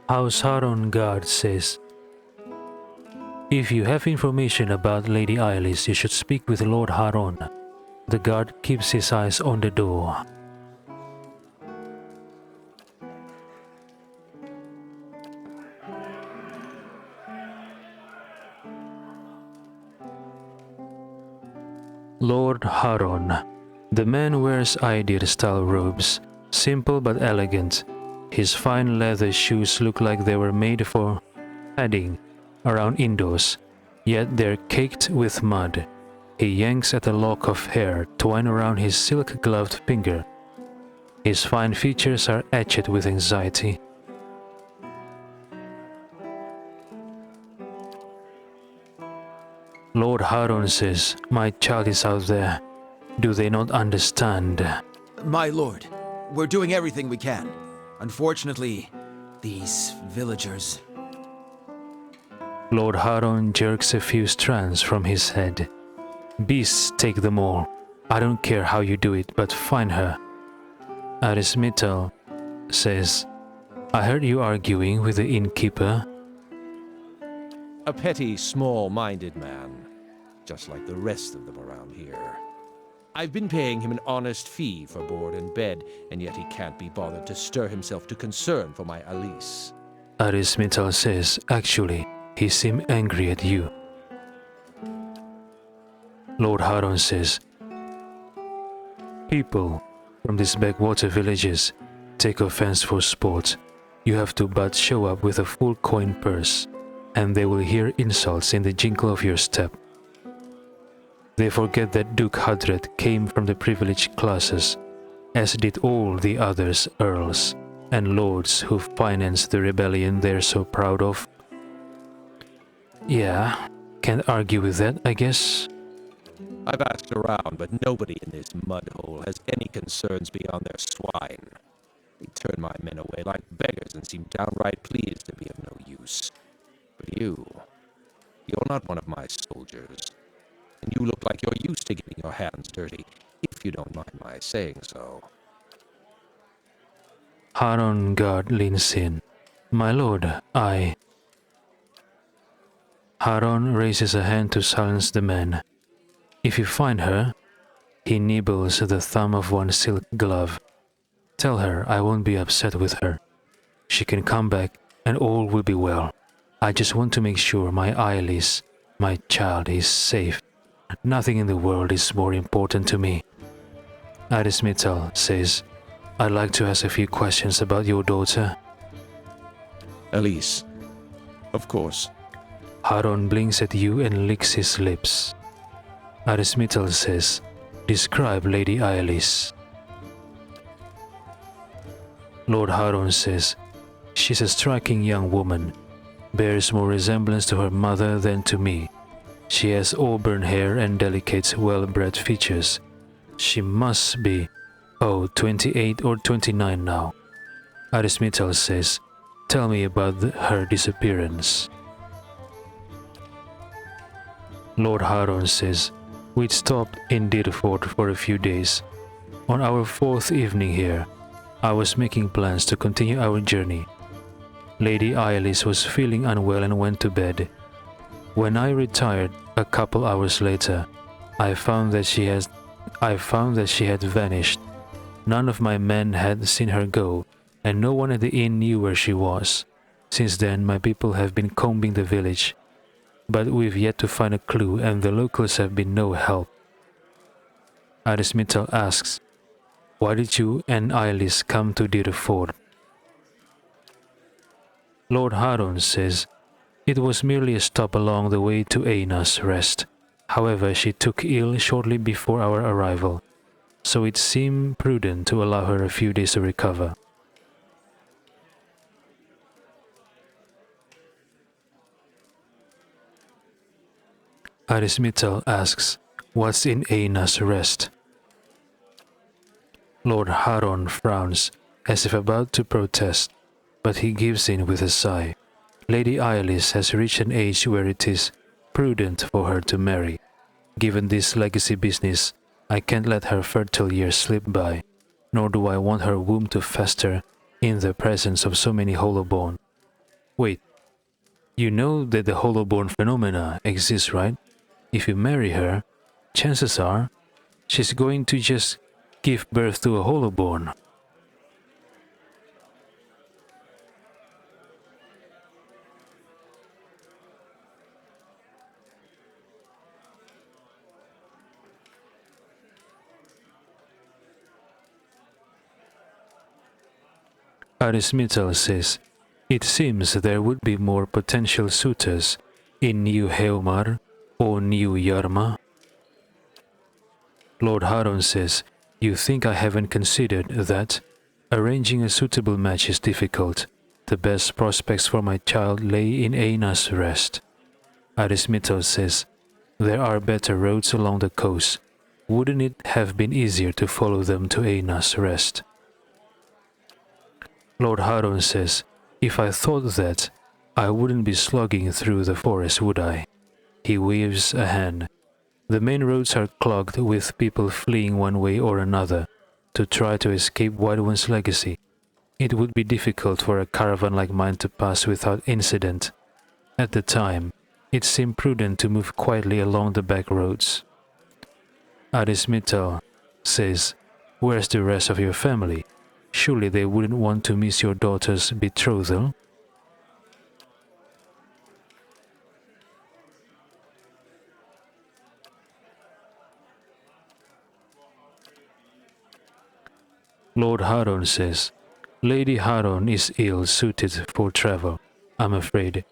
House Haron guard says, if you have information about Lady Ailis, you should speak with Lord Haron. The guard keeps his eyes on the door. Lord Haron. The man wears Aidir-style robes, simple but elegant. His fine leather shoes look like they were made for padding around indoors, yet they're caked with mud. He yanks at a lock of hair twined around his silk-gloved finger. His fine features are etched with anxiety. Lord Haron says, my child is out there. Do they not understand? My lord, we're doing everything we can. Unfortunately, these villagers... Lord Haron jerks a few strands from his head. Beasts take them all. I don't care how you do it, but find her. Arismital says, I heard you arguing with the innkeeper. A petty, small-minded man, just like the rest of them around here. I've been paying him an honest fee for board and bed, and yet he can't be bothered to stir himself to concern for my Alice. Arismital says, actually, he seemed angry at you. Lord Haron says, people from these backwater villages take offense for sport. You have to but show up with a full coin purse, and they will hear insults in the jingle of your step. They forget that Duke Hadred came from the privileged classes, as did all the others earls and lords who financed the rebellion they're so proud of. Yeah, can't argue with that, I guess. I've asked around, but nobody in this mud hole has any concerns beyond their swine. They turn my men away like beggars and seem downright pleased to be of no use. But you're not one of my soldiers, and you look like you're used to getting your hands dirty, if you don't mind my saying so. Haron guard leans in. My lord, Haron raises a hand to silence the man. If you find her, he nibbles the thumb of one silk glove. Tell her I won't be upset with her. She can come back and all will be well. I just want to make sure my Ailis, my child, is safe. Nothing in the world is more important to me. Arismital says, I'd like to ask a few questions about your daughter. Elise, of course. Haron blinks at you and licks his lips. Arismital says, describe Lady Ailis. Lord Haron says, she's a striking young woman, bears more resemblance to her mother than to me. She has auburn hair and delicate, well-bred features. She must be, 28 or 29 now. Arismital says, tell me about her disappearance. Lord Haron says, we'd stopped in Dyrford for a few days. On our 4th evening here, I was making plans to continue our journey. Lady Ailis was feeling unwell and went to bed. When I retired a couple hours later, I found that she had vanished. None of my men had seen her go, and no one at the inn knew where she was. Since then, my people have been combing the village, but we've yet to find a clue, and the locals have been no help. Arismital asks, why did you and Ailis come to Dyrford? Lord Haron says, it was merely a stop along the way to Eina's rest. However, she took ill shortly before our arrival, so it seemed prudent to allow her a few days to recover. Arismital asks, what's in Eina's rest? Lord Haron frowns, as if about to protest, but he gives in with a sigh. Lady Ailis has reached an age where it is prudent for her to marry. Given this legacy business, I can't let her fertile years slip by, nor do I want her womb to fester in the presence of so many hollowborn. Wait, you know that the hollowborn phenomena exists, right? If you marry her, chances are she's going to just give birth to a hollowborn. Arismital says, it seems there would be more potential suitors in New Heomar or New Yarma. Lord Haron says, you think I haven't considered that? Arranging a suitable match is difficult. The best prospects for my child lay in Eina's rest. Arismital says, there are better roads along the coast. Wouldn't it have been easier to follow them to Eina's rest? Lord Haron says, if I thought that, I wouldn't be slogging through the forest, would I? He waves a hand. The main roads are clogged with people fleeing one way or another to try to escape White One's legacy. It would be difficult for a caravan like mine to pass without incident. At the time, it seemed prudent to move quietly along the back roads. Arismital says, where's the rest of your family? Surely they wouldn't want to miss your daughter's betrothal? Lord Haron says, Lady Haron is ill-suited for travel, I'm afraid,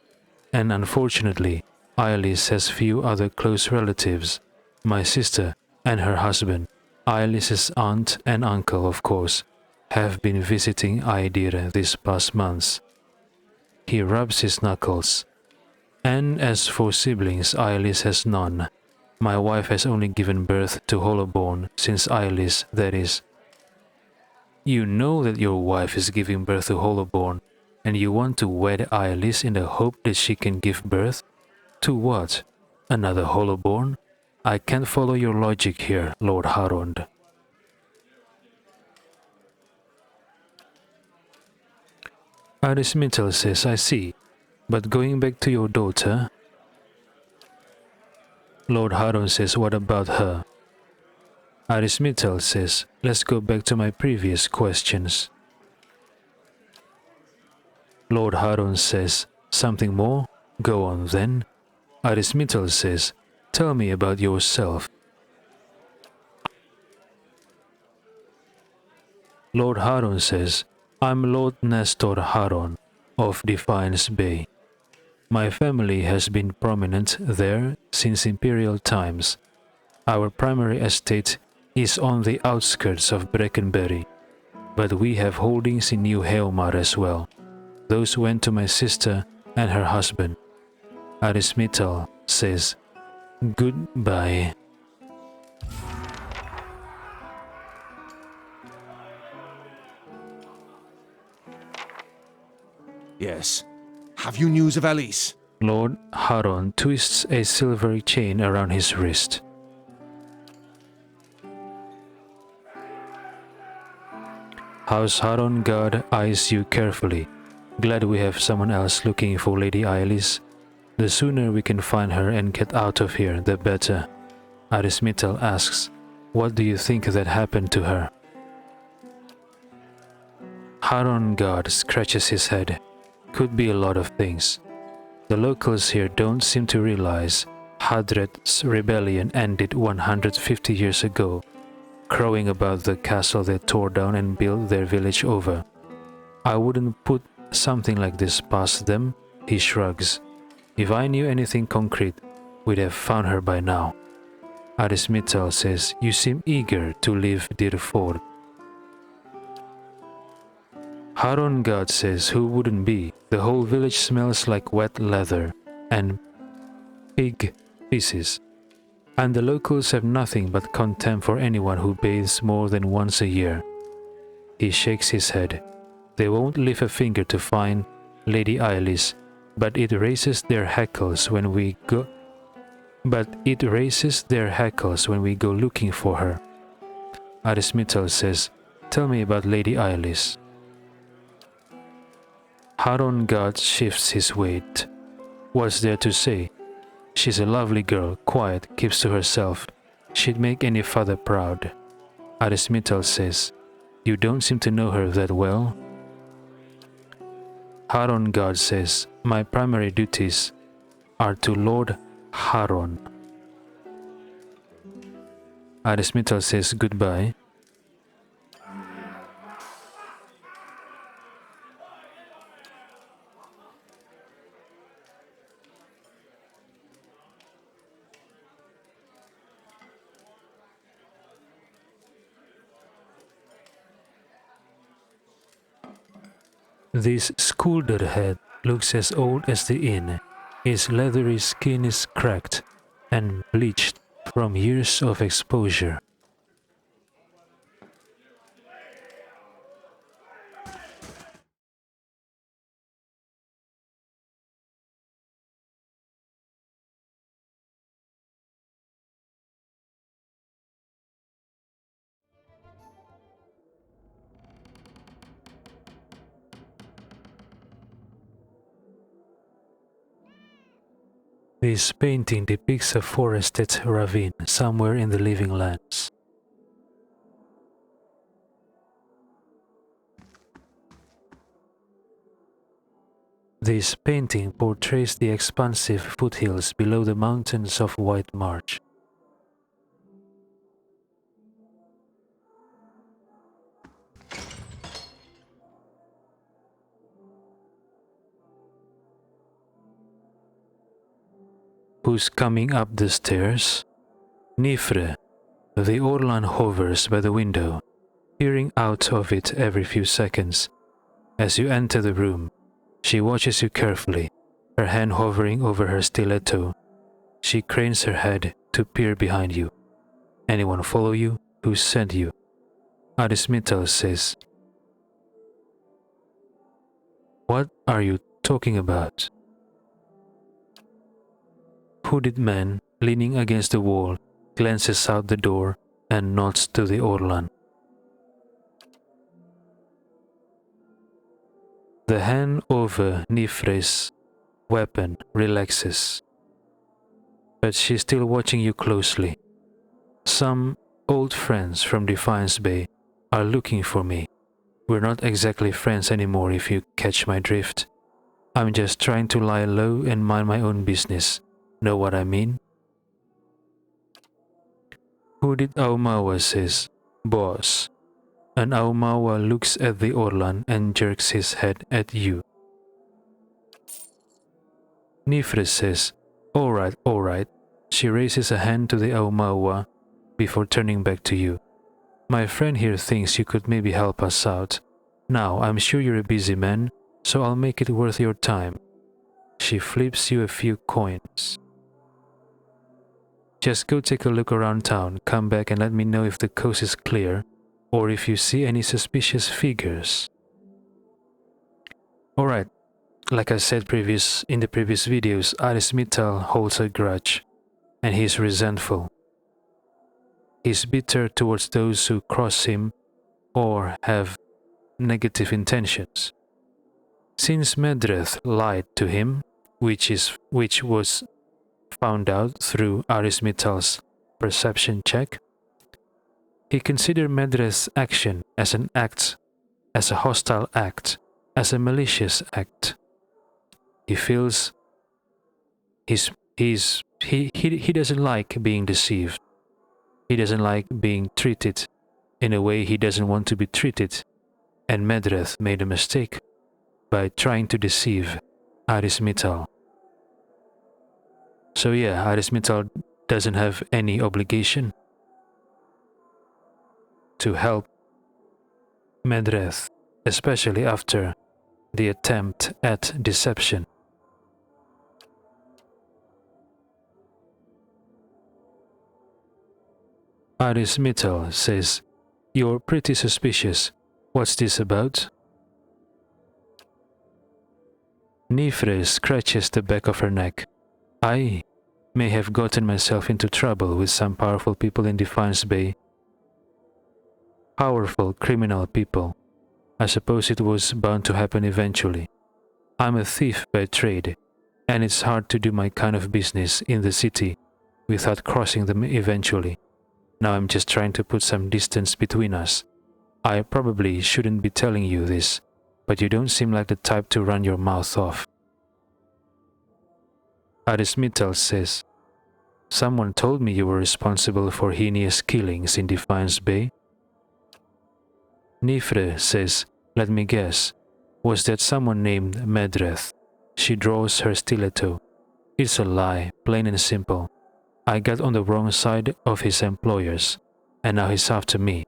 and unfortunately, Ailis has few other close relatives. My sister and her husband, Ailis's aunt and uncle, of course, have been visiting Aedir this past months. He rubs his knuckles. And as for siblings, Ailis has none. My wife has only given birth to Hollowborn since Ailis, that is. You know that your wife is giving birth to Hollowborn, and you want to wed Ailis in the hope that she can give birth? To what? Another Hollowborn? I can't follow your logic here, Lord Harond. Arismittel says, I see. But going back to your daughter... Lord Harond says, what about her? Arismittel says, let's go back to my previous questions. Lord Harond says, something more? Go on then. Arismittel says, tell me about yourself. Lord Harond says, I'm Lord Nestor Haron of Defiance Bay. My family has been prominent there since imperial times. Our primary estate is on the outskirts of Breckenberry, but we have holdings in New Helmar as well. Those went to my sister and her husband. Arismittel says, goodbye. Yes. Have you news of Alice? Lord Haron twists a silver chain around his wrist. House Haron guard eyes you carefully. Glad we have someone else looking for Lady Ailis. The sooner we can find her and get out of here, the better. Arismittel asks, what do you think that happened to her? Haron guard scratches his head. Could be a lot of things. The locals here don't seem to realize Hadret's rebellion ended 150 years ago, crowing about the castle they tore down and built their village over. I wouldn't put something like this past them, he shrugs. If I knew anything concrete, we'd have found her by now. Arismittel says, you seem eager to leave Dyrford. Haron God says, who wouldn't be? The whole village smells like wet leather and pig feces. And the locals have nothing but contempt for anyone who bathes more than once a year. He shakes his head. They won't lift a finger to find Lady Ailis, but it raises their hackles when we go looking for her. Arismittel says, tell me about Lady Ailis. Haron God shifts his weight. What's there to say? She's a lovely girl, quiet, keeps to herself. She'd make any father proud. Arismittel says, you don't seem to know her that well. Haron God says, my primary duties are to Lord Haron. Arismittel says goodbye. This Skulder head looks as old as the inn. His leathery skin is cracked and bleached from years of exposure. This painting depicts a forested ravine somewhere in the Living Lands. This painting portrays the expansive foothills below the mountains of White March. Who's coming up the stairs? Nifre. The Orlan hovers by the window, peering out of it every few seconds. As you enter the room, she watches you carefully, her hand hovering over her stiletto. She cranes her head to peer behind you. Anyone follow you? Who sent you? Arismital says, What are you talking about? Hooded man, leaning against the wall, glances out the door and nods to the Orlan. The hand over Nifre's weapon relaxes, but she's still watching you closely. Some old friends from Defiance Bay are looking for me. We're not exactly friends anymore if you catch my drift. I'm just trying to lie low and mind my own business. Know what I mean? Hooded Aumawa says, Boss. And Aumawa looks at the Orlan and jerks his head at you. Nifre says, Alright. She raises a hand to the Aumawa before turning back to you. My friend here thinks you could maybe help us out. Now, I'm sure you're a busy man, so I'll make it worth your time. She flips you a few coins. Just go take a look around town, come back and let me know if the coast is clear, or if you see any suspicious figures. Alright, like I said in the previous videos, Arismital holds a grudge, and he's resentful. He's bitter towards those who cross him or have negative intentions. Since Medreth lied to him, which was found out through Arismital's perception check, he considered Medreth's action as a hostile act, as a malicious act. He feels he doesn't like being deceived. He doesn't like being treated in a way he doesn't want to be treated, and Medreth made a mistake by trying to deceive Arismital. So yeah, Arismital doesn't have any obligation to help Medreth, especially after the attempt at deception. Arismital says, You're pretty suspicious. What's this about? Nifre scratches the back of her neck. I may have gotten myself into trouble with some powerful people in Defiance Bay. Powerful criminal people. I suppose it was bound to happen eventually. I'm a thief by trade, and it's hard to do my kind of business in the city without crossing them eventually. Now I'm just trying to put some distance between us. I probably shouldn't be telling you this, but you don't seem like the type to run your mouth off. Arismital says, Someone told me you were responsible for heinous killings in Defiance Bay. Nifre says, Let me guess, was that someone named Medreth? She draws her stiletto. It's a lie, plain and simple. I got on the wrong side of his employers, and now he's after me.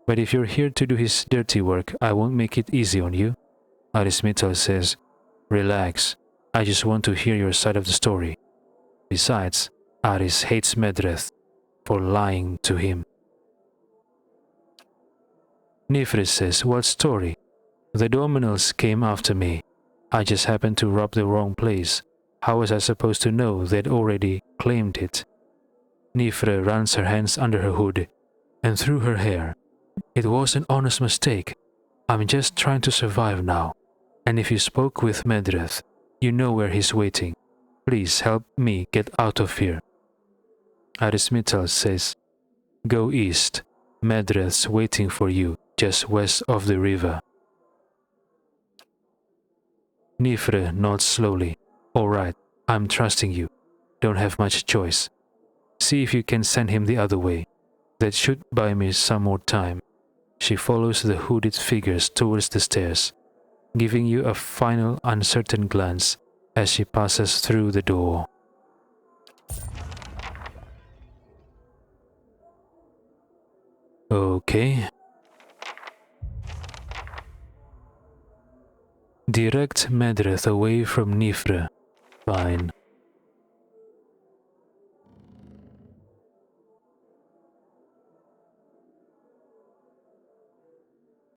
But if you're here to do his dirty work, I won't make it easy on you. Arismital says, Relax, I just want to hear your side of the story. Besides, Aris hates Medreth for lying to him. Nifre says, What story? The Dominals came after me. I just happened to rob the wrong place. How was I supposed to know they'd already claimed it? Nifre runs her hands under her hood and through her hair. It was an honest mistake. I'm just trying to survive now. And if you spoke with Medreth, you know where he's waiting. Please help me get out of here. Arismital says, Go east. Medreth's waiting for you just west of the river. Nifre nods slowly. Alright, I'm trusting you. Don't have much choice. See if you can send him the other way. That should buy me some more time. She follows the hooded figures towards the stairs, giving you a final uncertain glance as she passes through the door. Okay. Direct Medreth away from Nifre. Fine.